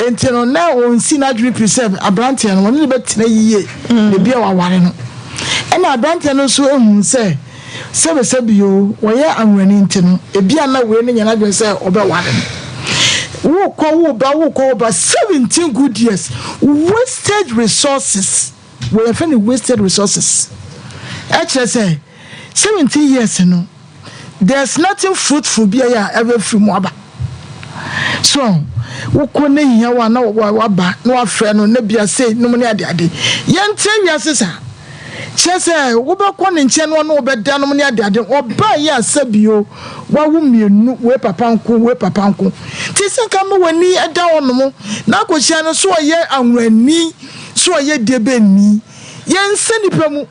Speaker 3: entino na onsi na dream preserve abrantia no woni betina yiye ebia waware no ena abrantia no so ehun se sebesebio woye anwani ntino ebia na we ne nyana dwe se obeware no wo ko ba 17 good years wasted resources we have any wasted resources actually say 17 years no. There's nothing fruitful be ever from waba. So, wukone hiya wana waba no afre no ne bia say no ne ade. Yente wiase sa. Chese wo be ko ne nche no no be da no ne ade. Oba ya sabio wa wo mienu we papa nko. Ti se ka me wani eda wono mo. Na ko hia no so ye anwani, so ye debeni. Yense nipa mu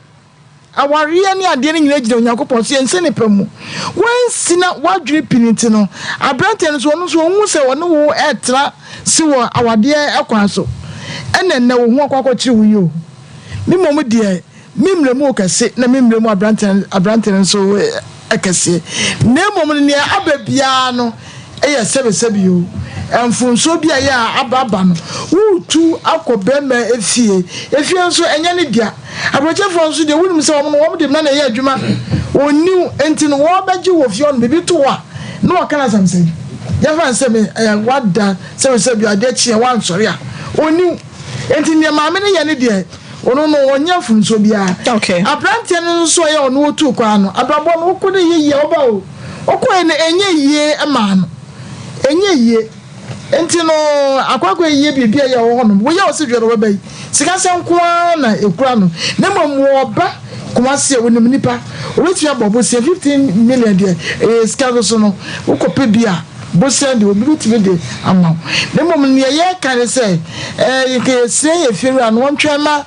Speaker 3: awariya ni ade ni nyina gida Onyankopon so yense ne pamu wansi na wadwiri piniti no abrante no so no so hu se woni wo etra si wo awade ekwan so ene wo hu akwakochiri wo yo mimom de mimremu okase na mimremu abrante no so ekase na mom ne ababia no eye sebesebi yo emfunso bia ya ababa no wutu akobema efie nso enye ne dia abrochefo nso de wunum se wo de na ye adwuma oniu enti no wo baji wo fie on bibi to wa no wakana samse ya fa nse me wada se bia de chie wan sori a oniu enti ne maame ne ye ne dia ono no wonya funso bia
Speaker 1: okay
Speaker 3: abrante no nso ye ono otu kwa no abrabo no ko ne ye oba o okọ ne enye yie ema no enye yie enti no akwakwa yie bibia ya wo no wo ya o se dwere wo bai sika senko na ekura no na mamu oba kuma se wonim nipa obeti abobo se 15 million de sika so no ukope bia bosia de obi bitime de ama na mamu ne ye kare se ke se ye firu no wontwema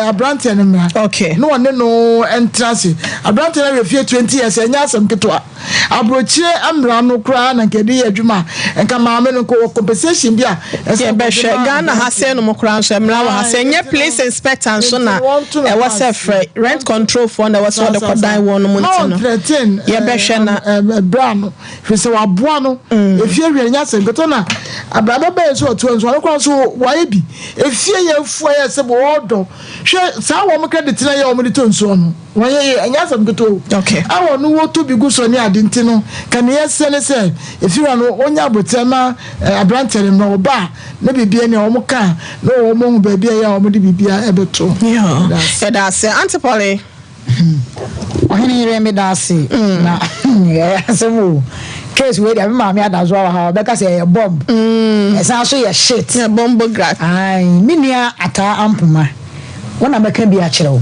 Speaker 3: abrante ne mra
Speaker 1: okay
Speaker 3: no one no entrance abrante na we fie 20 years enya asem keto abrochire amra no kura na nkede ye adwuma enka maame no ko compensation bia
Speaker 1: e be hwe Ghana ha se no mokura so emra wa ha se nye place inspector so na e was rent control for na was the kodan won no ntino ye be hwe na
Speaker 3: bra no fi se wa boa no efie wi nya asem keto na abraba be so to nso no kwa so wa ebi efie ye fu ye se bo odo hwe sa wo mo credit na ye wo mo de to nso no wa ye nya asem keto
Speaker 1: okay
Speaker 3: awo no wo to bi gu so ni ade ntino kan ye se ne se efira no onya botema abrante ne no ba na bibia ne wo mo ka na wo mo hu ba bia ya wo mo de bibia ebeto
Speaker 1: yeah da se antipole
Speaker 4: ohini remi dasi na asemu case we dey mama adazo ha be ka say bomb esa so ye shit
Speaker 1: bomb grat
Speaker 4: ai minia ata ampuma wona be ka bi a kire wo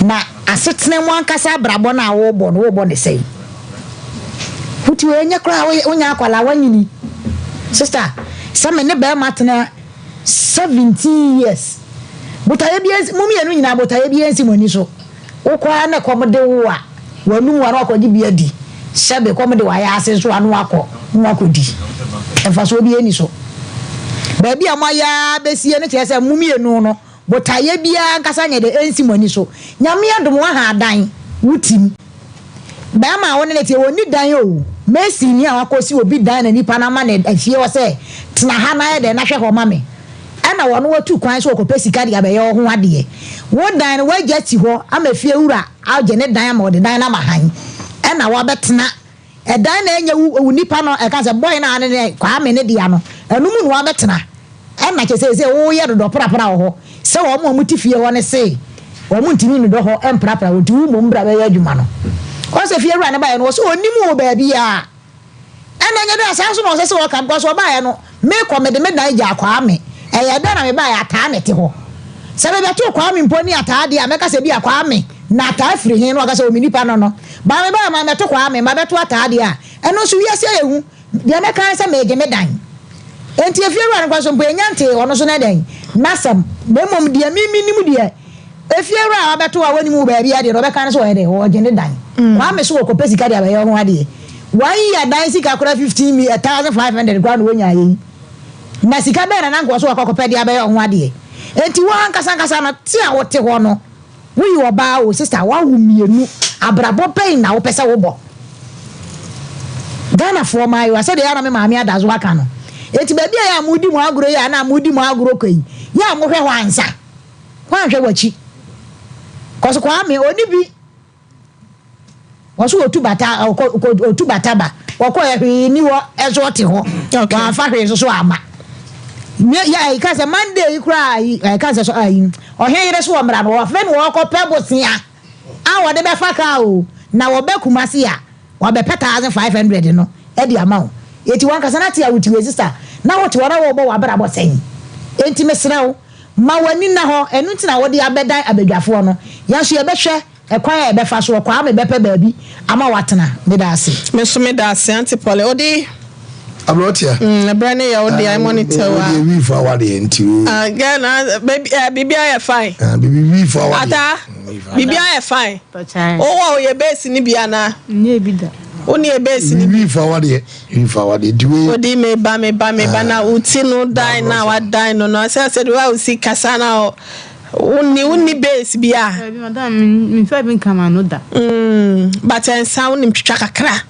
Speaker 4: na asetene mu ankasa brabo na wo bo ne sei puti we nya kra wonya akwala wanyini sister some ne be matena 17 years butaye bi mumi enu nyina butaye bi ensi moni so ukwa na komode wo a wanu wa no akodi bi adi sebe komode wa ya ase so anu akodi enfa so bi eni so ba bi amaya besie ne chese mumi enu no butaye bia nkasa nya de ensi moni so nyame adom wa ha dan wutim ba ma woni ne tie woni dan o mesi ni awakosi obi dan na nipa na ma na afie wo se tena ha na de na hwe ho ma me ana wono watu kwan so okopesi kadi abeyo ho ade wo dan na wagati ho amafie wura aje ne dan ma ode dan na mahan ana wa betena e dan na enya wu nipa no e ka se boy na ne kwa me ne dia no enu mu no wa betena ana che se wo ye do prapra ho se wo mo mutifie wo ne se wo mu ntimi no do ho emprapra wo ti wu mo mbra be ya adwuma no o se fie wura ne ba ye no so onimu wo ba bia ana nya do asanso no se wo kan so ba ye no me ko me de me dan ja kwa me eya da na me ba ya taa nete ho se be beto kwa me mponi ata de ameka se bi akwa me na ata firi hin no aka se ominipa no ba me ba ma meto kwa me ma beto ata de a eno so wiase yehu de me kan se me ge me dan enti efie ruan kwa so mpo enyante ono so na dan nasam Memom dia minimu dia. Efiera abeto wa wani mu ba bia de robeka ne so yede wo gene dan. Wa me so ko pesika dia ba ye ho ade. Wa yi dan sika kora 15,500 kwa no nya yi. Na sika be na nko so ko pe dia ba ye ho ade. Enti wa nkasa na ti a wote ho no. Wo yi oba o sister wa hu mienu abrabo pay na wo pese wo bo. Ghana for my I said ya na me maami adazo aka no. Enti ba bia ya mudi mu aguro ya na mudi mu aguro kai. Ya mo hwe wansa. Wa hwe wachi. Koso kwa me oni bi wasu otu bataba wako ehwe ni wo ezo te ho wa fa hwe so ama ya I ka se Monday kura I ka se so ayi ohen yire so omra no wo fe no wo ko pebosia a wo de be fa ka o na wo be kumase ya wo be 1500 no e di ama o eti wan kasa na ti awuti we sister na wo ti wora wo bo wa bra bo sen enti mesre o ma wani na ho enu nti na wo de abedan abadwafo no ya so ye be hwe ekwan e be fa so kwa me be pe baabi ama watena me da ase me so me da ase antipole odi
Speaker 2: abrotia
Speaker 1: brane ya odi I monitor wa
Speaker 2: we for what the enti
Speaker 1: Ghana baby bibia ya fine
Speaker 2: baby we for what
Speaker 1: ata bibia ya fine o ye base ni bia na
Speaker 7: nye bida
Speaker 1: oni e base ni
Speaker 2: we for what the do
Speaker 1: odi me ba na uti no die na wa die no say said wa usi kasa na Uni base bia.
Speaker 7: Madam, me fa bin kama no da.
Speaker 1: But en sound nim twitwa kakra.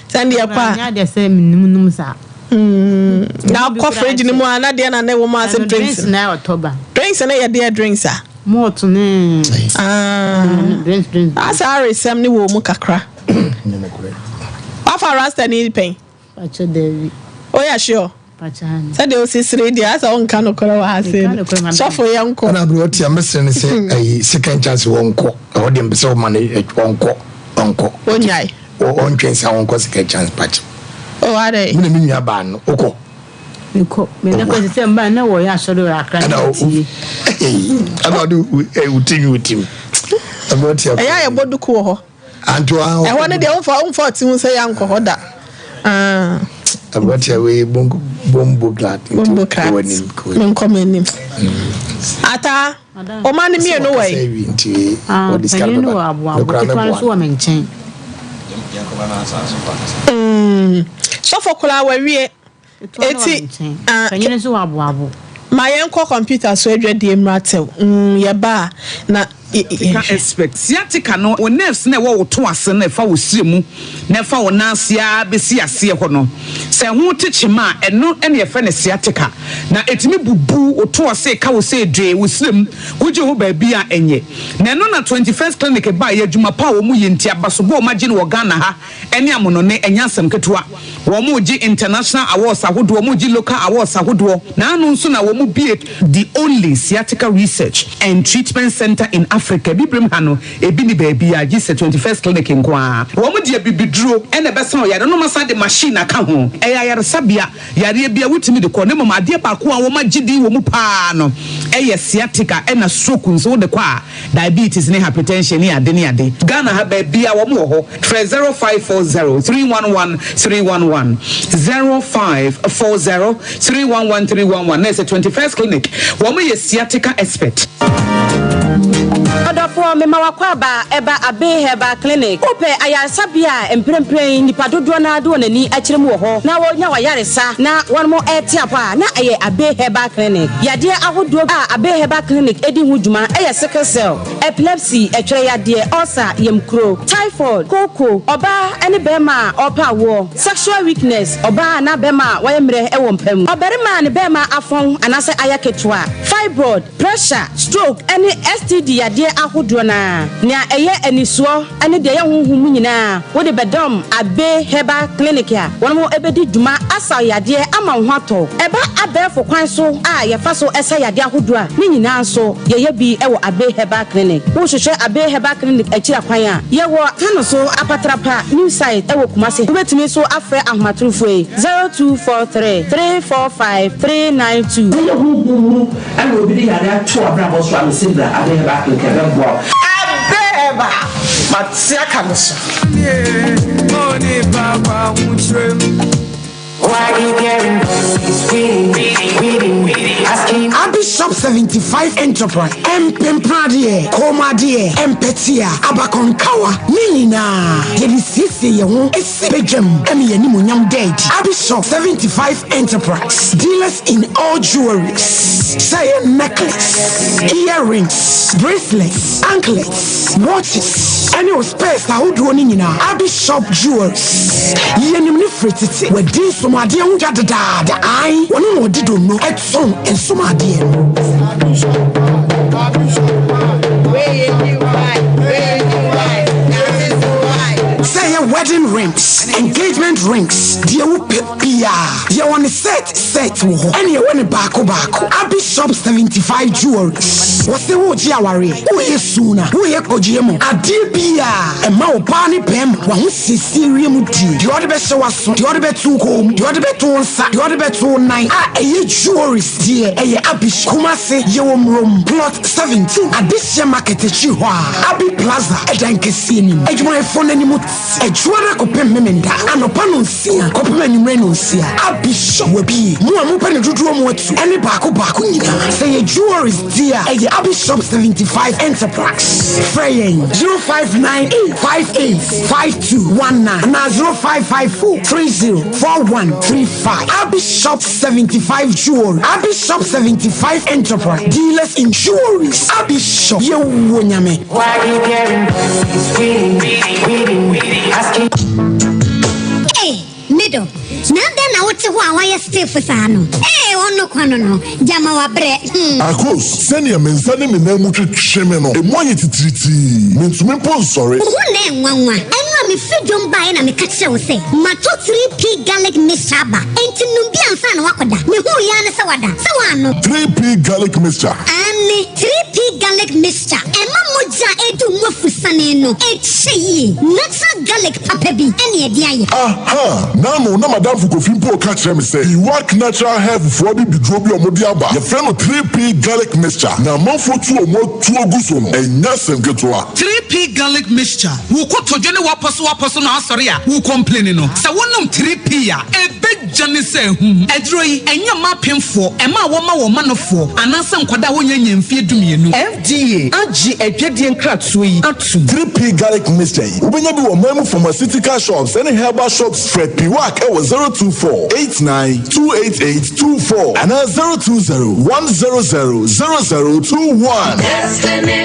Speaker 1: Send ya kwa.
Speaker 7: Ya de say minimum sa.
Speaker 1: Na ko fridge ni mu ana de na wo ma some drinks
Speaker 7: na October.
Speaker 1: Drinks na ya de drinks ah.
Speaker 7: More to ne. Drinks.
Speaker 1: Asare sem ni wo mu kakra. Afa rasta ni pen.
Speaker 7: Pacho Devi.
Speaker 1: Oh yeah, sure. Said you see ready as on can call us. So for young call.
Speaker 2: I brought your message say a second chance won't call. Or them so money at one call. Uncle.
Speaker 1: One yai.
Speaker 2: Or on trains I won't call second chance patch.
Speaker 1: Oh, are they?
Speaker 2: Mean a ban. Oko.
Speaker 7: Me never say man no way I should have cried.
Speaker 2: I do a thing with him. About your
Speaker 1: I about the cool.
Speaker 2: And to I
Speaker 1: wanted the own for say uncle Hoda.
Speaker 2: About your way, bombo glad.
Speaker 1: Bombo cat. When coming him. Ata, o man me no way.
Speaker 7: What is kind of woman chain?
Speaker 1: So for Kola, where we it's my uncle computer so edwe de mratel ye ba na
Speaker 8: expect siatica no o nerves na wo to ase na fa wo siremu na fa wo nansia be si ase ho no se ho techima eno ene ye fa ne siatica na etimi bubu o to ase ka wo se dwe wo sirem wo je ho ba bia enye na eno na 21st clinic ba ye adwuma pa wo mu ye ntia baso bo ma gine wo Ghana ha ene amono ne enya asem ketua wo mu ji international awards ahodo wo mu ji local awards ahodo na anu nso na wo mu be the only sciatica research and treatment center in Africa. Bibrim hano ebi ni baby a gise 21st clinic nkwa. Wo mu de bibiduro ene be san yare no masa de machine aka ho. Eya yare sabia yare bia wutimi de ko ne mama de ba ko a wo ma gidi wo mu pa no. Eye sciatica ena stroke nso de kwa diabetes ne hypertension ne ade ne ade. Ghana ha ba bia wo mu ho 0540 311 311 0540 311 311 na 21st clinic wo mu ye sciatica expert.
Speaker 9: Odofo me mawakwa ba eba abe heba clinic ope ayansabia emprempren nipa dodo na do nani akirem wo ho na wonya wayaresa na wonmo etiapa na aye abe heba clinic yade ahodo a abe heba clinic edi hu djuma aye sickle cell epilepsy etwere yade ulcer yemkro typhoid koko oba ene bema opa wo sexual weakness oba na bema wayemre ewo mpam oberima ne bema afon anase ayaketwa fibroid pressure stroke ene STD yade ahodo na nya eye anisuo ene de ye honhum nyina wo de bedom abe heba clinic ya wonmo ebedi djuma asa yade ama ho ato eba abefo kwan so a ye fa so esa yade ahodo a ni nyina so ye bi ewo abe heba clinic wo hwehwe abe heba clinic akira kwan a ye wo tano so apatrapa new site ewo kumase wobetumi so afre ahomatrofo 0243 345 392
Speaker 10: ye hu and we be yade ato abrabo so am sibra abe heba clinic
Speaker 1: Abeba Matsia Kanoso
Speaker 11: Money Baba Mutrem.
Speaker 10: Why you getting reading asking
Speaker 12: Bishop 75 Enterprise Empempradeɛ Komadeɛ Empetia Abakonkawa Nina Yedisisi Yehu Esibejam Emi Yenimunyam Dead Bishop 75 Enterprise dealers in all jewelries say necklace earrings bracelets anklets watches any space ahodoɔ ni nyinaa Bishop jewelries yenim ne fretete wedi somadeɛ ho dadaada ai wɔn no di do no etson ensomadeɛ say wedding rings engagement rings deɛ wo pepia deɛ wɔn set wo ho ɛne ɛwɔ ne baako Bishop 75 jewelries wɔsɛ wo gye aware wo yɛ suna wo yɛ kɔgye mu adeɛ bia ɛma wo paa ne bɛm wa ho siesie mu die deɛ ɔde bɛhyɛ waso deɛ ɔde bɛto kom deɛ ɔde bɛto nsa deɛ ɔde bɛto nan ɛyɛ jewelries deɛ ɛyɛ Bishop Kumase yɛwɔ mrom plot 17 adehyɛ market akyi hɔ Abi Plaza ɛdan kɛseɛ nim adwumayɛfoɔ n'anim ɛdwuara kɔpem memenda anɔpa no nsia kɔpem anwummerɛ no nsia Bishop wabi mu a mopɛ ne dodoɔ mu atu ɛne baako nyinaa sɛ yɛ jewelries deɛ ɛyɛ Bishop 75 Enterprise frɛyɛn 0598585219 na 0554304135 Bishop 75 jewelry Bishop 75 Enterprise dealers in jewelries Bishop yɛwɔ nyame.
Speaker 13: Why you caring? Hey, middle. Nanda na wote ho a wayɛ stiff saa no ɔno kwano no gyama wabrɛ
Speaker 14: akos sɛnea mensa ne menamu twetwe me no ɛmu ayɛ titiriti mentumi mpo nsɔre
Speaker 13: wo na ɛnwanwa ɛno a mefi dwom baeɛ na meka kyerɛ wo sɛ mato 3p garlic mixture aba enti nom bi ansa na wakɔda mehu yɛ ne sɛ wada sɛ waano
Speaker 14: 3p garlic mixture
Speaker 13: ane 3p garlic mixture ɛma mogya ɛdu mu afusane no ɛkyɛ yie natural garlic papa bi ɛne ɛde ayɛ
Speaker 14: aha nano na madam fukofi mpo ka kyerɛ me sɛ iwak natural hair fufuo bi biduro bi ɔmode aba yɛfrɛ no 3p garlic mixture na amanfo tu ɔmo tuo gu so no ɛnya sɛm ketewa
Speaker 8: 3p garlic mixture wo kotodwe ne wapɔ so na asɔre a wo complain no sɛ wonom 3p a ɛbɛgya ne sɛ hu ɛduro yi ɛnyɛ ma pemfoɔ ɛma wɔma wɔma nofoɔ anaasɛ nkɔda a wɔnya nyamfie dumienu FDA agye adwadie nkratoɔ yi ato
Speaker 14: 3p garlic mixture yi wobɛnya bi wɔ mamu pharmaceutical shops ɛne herbal shops Fred Piwak ɛwɔ 024-89-288-24 and 020-100-0021. Destiny.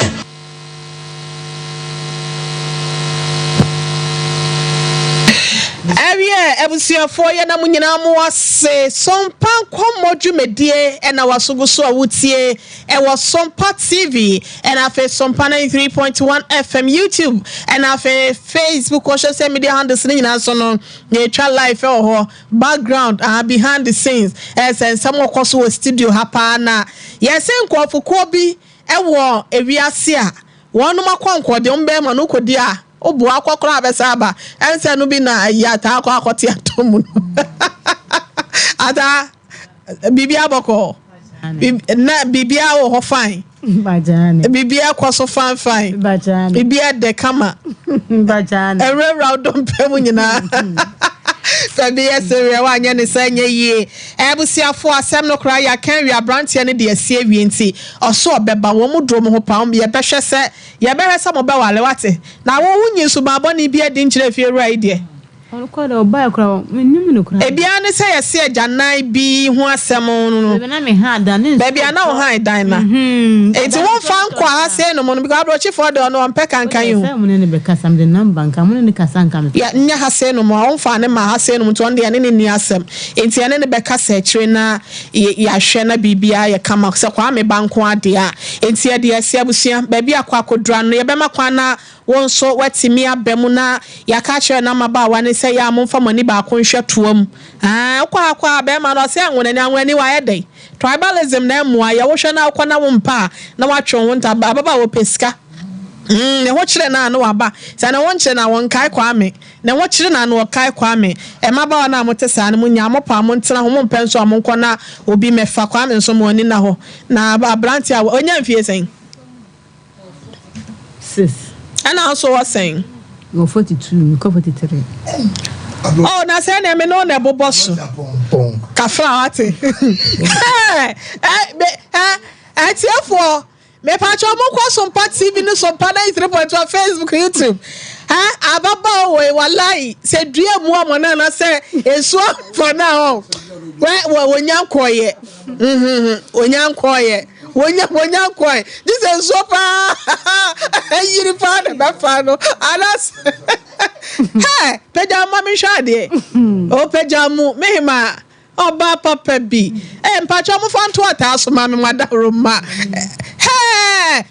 Speaker 1: Ebusiafo ye na munyina mu ase Sompa Nkomo dwumedie na wasogo so awutie ewo Sompa TV and afa Sompa 93.1 FM YouTube and afa Facebook social media handles ni nyina so no ye twa live ho background behind the scenes as some okoso studio hapa na yes nkofo bi ewo ewiase a wonum akwankode mbe ma no kodi a obu akwakora abesa aba ense no bi na yata akwakote atomu ada bibia boko na bibia wo fine bajane bibia kwaso fine bajane bibia de kama bajane erewra don pemu nyina Fabia Seria wanya ne sanye yie ebusiafo asem no kra ya kan wi abrantie ne de asie wi nti oso obeba wo mu drom ho pa ye behwe se ye behwe se mo be wale wate na wo hunyi so ba boni bia di nkyere fie ru ide
Speaker 7: onko da oba kra nim no kra
Speaker 1: ebia ne se ye se ajanan bi ho asem no
Speaker 7: be na me ha da ne
Speaker 1: bebia na wo ha dan na enti won fa nkwa ha se no mo because abro chifo de no mpe kankan yi ho
Speaker 7: mo ne be kasam de number nka mo ne kasam me
Speaker 1: ya nya ha se no mo won fa ne ma ha se no to de ne ni asem enti ene ne be kasa akire na ya hwe na bibia ye kama se kwa me banko ade a enti ye de ase abusia bebia kwa kodra no ye be makwa na won so watimi abemu na ya ka kire na maba wa ne se ya momfa mani ba ko nhwe toam kwa be ma no se anwani wa yedai tribalism na emua ya wo hwe na akwa na wo mpa na watwe wo nta baba wo pesika ne ho kire na no aba sa na won kire na won kai kwa me ne ho kire na no kai kwa me e maba wa na motesa na munya mopa mo ntena ho mo mpenso amonko na obi mefa kwa me nso mo ni na ho na abranti a onya mfie sen
Speaker 7: sis
Speaker 1: and also was saying
Speaker 7: go 42 go 43
Speaker 1: oh na say na me no na boboso Kafra ate. Atiafo me pacho mo kwa Sompa TV no Sompa 93.1 Facebook YouTube. Ababa we wallahi se dua mu amona na se enso for now. Wonyankoye. Onyankoye. Wonyankoye. This is so pa. Yiri pa na ba fa no. Alas. Hey, pejama mi shade. O pejamu mehima. Oba papa bi. Mpacho mo fa nto ataso ma me madaro ma.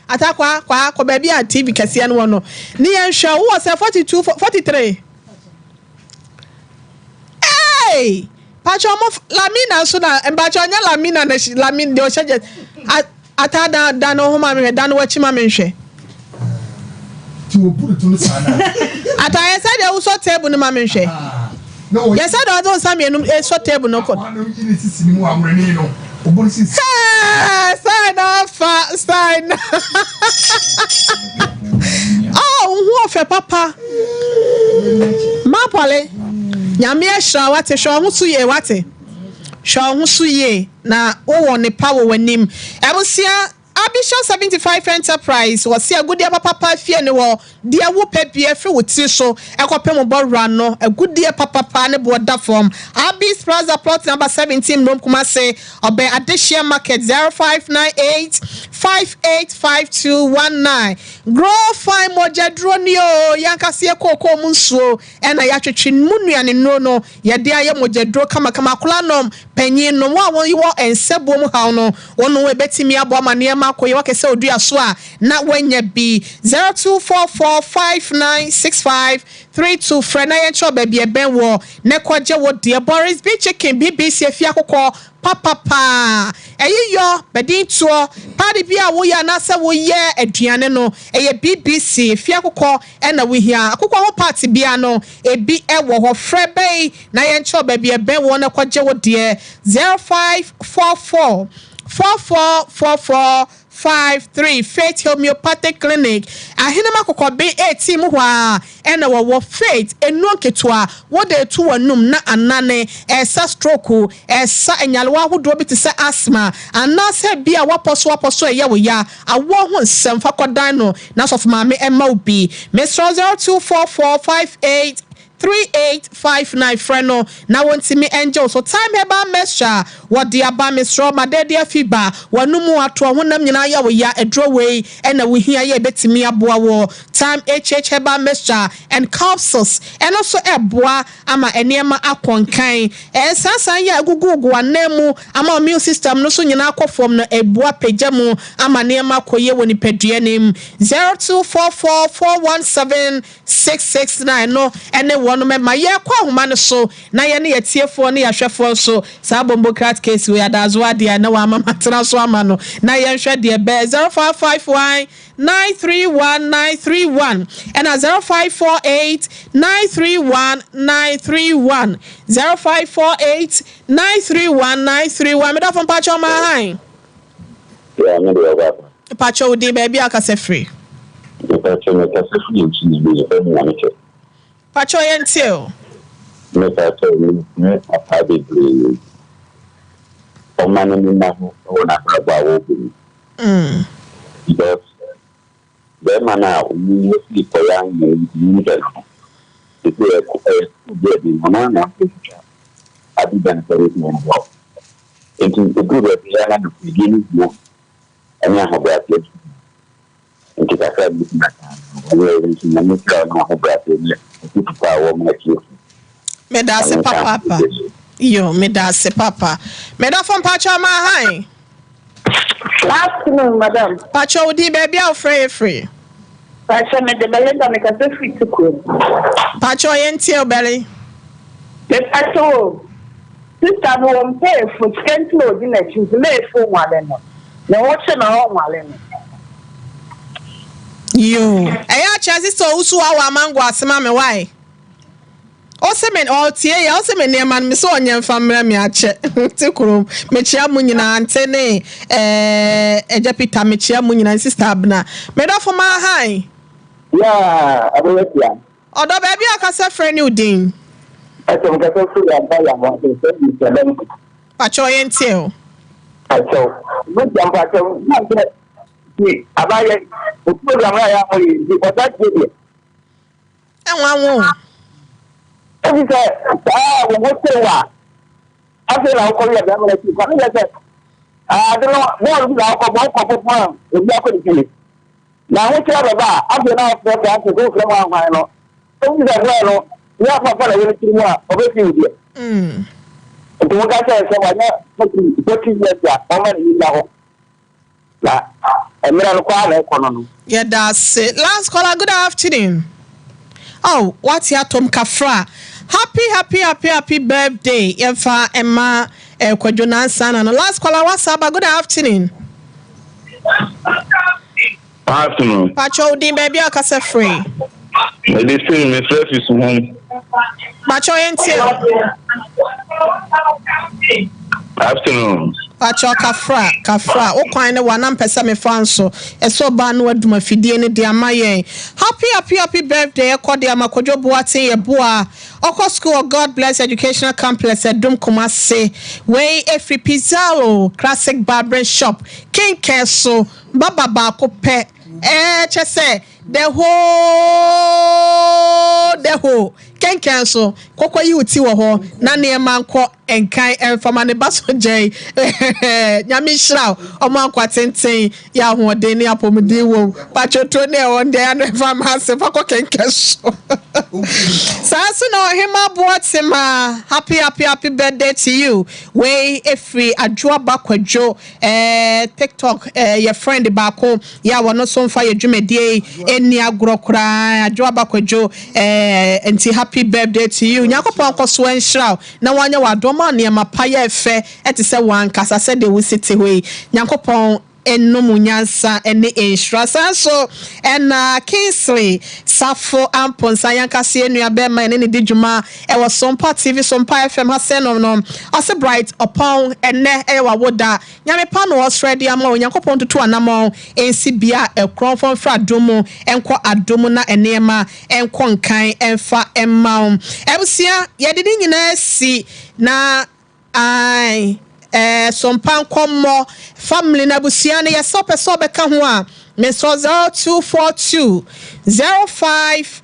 Speaker 1: Atakwa kwa baby a TV kese no no ni enhwa wo se 42 43 pacho mo lamina so na pacho nya lamina na lamina de o cheje atada da no ho ma me da no wachi ma me nhwe
Speaker 2: ti wo put to sana
Speaker 1: ataya say de wo so table no ma me nhwe no yes I don't some e so table no ko
Speaker 2: no ni sisi ni mu amreni no
Speaker 1: sign off. Oh, who of papa? Mapole. Nyame ehra wate hwe ho so ye wate. Hwe ho so ye na wo won ne power wanim. Ebusia Abisha 75 Enterprise was a good dear papa fie ne wo dear wo pepie free with so ekopem borra no a good dear papa ne border form Abis Plaza plot number 17 Rom Kumase obe Adeshia Market 0598 585219 grow fine moja dronio yankase kokko munsuo ena yatwetwe munuane no ye de aye moja dro kama kula nom panyin no wo yi wo ensebo mu haw no wono we betimi abo amane makoye wakese odua so a na wanya bi 0244596532 frena ye cho ba bi ben wo ne kwaje wo de Boris B chicken BBC afia kokko papa eyiyo bedin tuo party bia wo ya na se wo ye aduane no eye BBC fia kokko na wo hia akokko ho party bia no ebi ewo ho frebe na ye cho ba bi ben wo na kwaje wo de 0544 444453 Faith Homeopathic Clinic ahinema kokobe 18 mu hwa ena wo Faith enu nketua wo de tu wanum na anane esa stroke esa enyalwa hodo bi te se asthma anase bia waposo eye wo ya awo ho nsem fa kodan no na sof maame emma obi Mr 024458 3859 freno na wontimi angel so time heba mesha wodi aba Mr Madedia fiba wanumu ato honam nyina ya wo ya edroway ena wo hia ya betimi aboa wo time heba mesha and capsules and also eboa ama enema akonkan sansan ya gugugu anemu ama immune system no so nyina akofom no eboa pejamu ama nema koye woni pedua nem 0244417669 no ene no me maye kwa homa ne so na ye ne yetiefo ne yahwefo so sa bombocrat case we adazo ade na wa mama tena so ama no na ye hwe de be 0551 931931 and 0548 931931 0548 931931 me da fon pacho ma han
Speaker 6: yeah me do ba
Speaker 1: pacho de baby akase free
Speaker 6: pacho me akase free nti be me na me
Speaker 1: pacho yentil
Speaker 6: me pacho me apabe green o manu ni na ho na ba wo bi because the mana we see for young you get it be a mana na abi ben for it no wow into the good of the land of beginning no and I have that into the family where is na me try na ho bra te le to power me ki
Speaker 1: me da se papa yo me da se papa me da fon pacho ma han
Speaker 15: last no madam
Speaker 1: pacho di baby au free
Speaker 15: pacho me de belenda me ka free to ko
Speaker 1: pacho yentil belly
Speaker 15: le pacho sister no on pay for skentlo di na choose me for wale no na what na ho wale no
Speaker 1: yo eya chance so usu awa mango asema me why Osemen otie ya osemen ne man me so onye mfamra me ache tikuru me chia mu nyina antene ejapita me chia mu nyina sister abna me do for my high
Speaker 6: yeah abowetia
Speaker 1: odo baby akase frɛ ni udin
Speaker 6: eto me ka so ya ba ya mo se
Speaker 1: Pacho yentio.
Speaker 6: Pacho. But I'm Pacho. Abaye, the program I have for that video.
Speaker 1: And one won't.
Speaker 6: He said, what's the one? I feel I'll call you a damn. I don't know what alcohol is not going to kill it. Now, what's the other bar? I've been out for that to go from our mind. So, we have a fellow with you of a few years. To what I said, so I know what is that? How many you know? And then I'll
Speaker 1: yeah, that's it. Last caller, good afternoon. Oh, what's your Tom Kafra? Happy birthday, Efa Emma Kwajonan San. And last caller, what's up? Good afternoon.
Speaker 16: Afternoon.
Speaker 1: Pacho, di baby, I can free.
Speaker 16: They say my first is home.
Speaker 1: Pacho, until
Speaker 16: afternoon.
Speaker 1: Pacho Kafra. O kind of one pesa me fanso. E so ban word my fidie ne dia maye. Happy birthday, Kodia Makojo Boate ye boa. Oko School of God Bless Educational Complex at Dum Kumase. Way every Pizzalo, Classic Barber Shop, King Castle, Baba Bako Pet. Just say the whole can cancel. Koko you ti wo ho na ne man ko enkan enfama ne baso jay nyami shraw o man kwa tenten ya ho de ne apomde wo pachoto ne on de an enfama se fa ko can cancel. Sasu no hima boatima happy birthday to you. Way every adwa bakwadwo TikTok your friend bako ya wono so mfa ye dwumedie eni agro kra adwa bakwadwo enti happy birthday to you. Nyakopon koso enhraw na wanya wadoma ne mapaye efe etise wan kasa se de wusiti we nyakopon enum nyansa ene enhraw so ena Kingsley Safo Amponsa yankase enua bema ene ne didwuma e wo Sompa TV Sompa FM haseno no ase bright upon ene e wa woda nyame pa no Australia ama nyakopon tutu anamo ensi bia e kronfon fra domo enko adomo na enema enko nkan enfa emma ebusia yedidi nyina si na ai Sompa Nkomo family na busia ne yesope so beka ho a Mr. 0242 05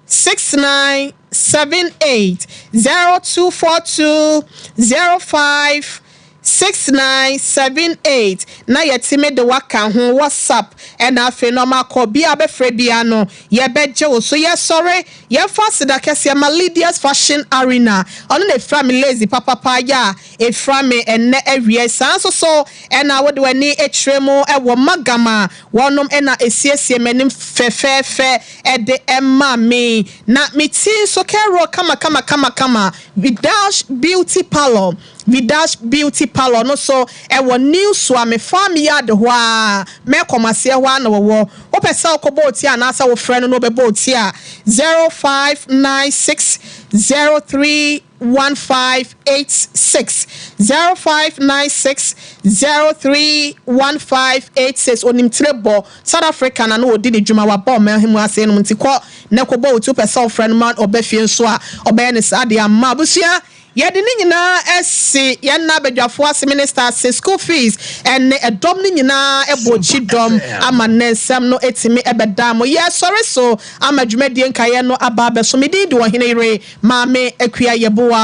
Speaker 1: 6978 0242 05 6978 na yetime de waka ho WhatsApp and afi no makọ bia be free bia no ye beje wo so ye sorry ye fast da kese ma Lydia's Fashion Arena ono na fra me lazy papa ya e fra me enne awie san so and na wode wani etremu e wo magama wonom e na esiesie manim fefefe e de emma me na metin so kero kama Vidash Beauty Parlor no so e wo new swami farm yard ho a me komase ho na wo opesa okobo ti anasa wo frɛ no be boti a 0596 031586 0596 031586 onim trebo South Africa na no odi ne dwuma wa bɔ mehemu ase no ntiko ne kobo wo opesa wo frɛ no man obefie nso a obɛ ne sade amma busua yedi ni nyina esi yenna bedwafo ase minister say school fees and edom ni nyina ebochi dom ama nensem no etimi ebedam ye sorry so ama dwumadie nkaye no aba be so medidi wo hene ire maame akua yeboa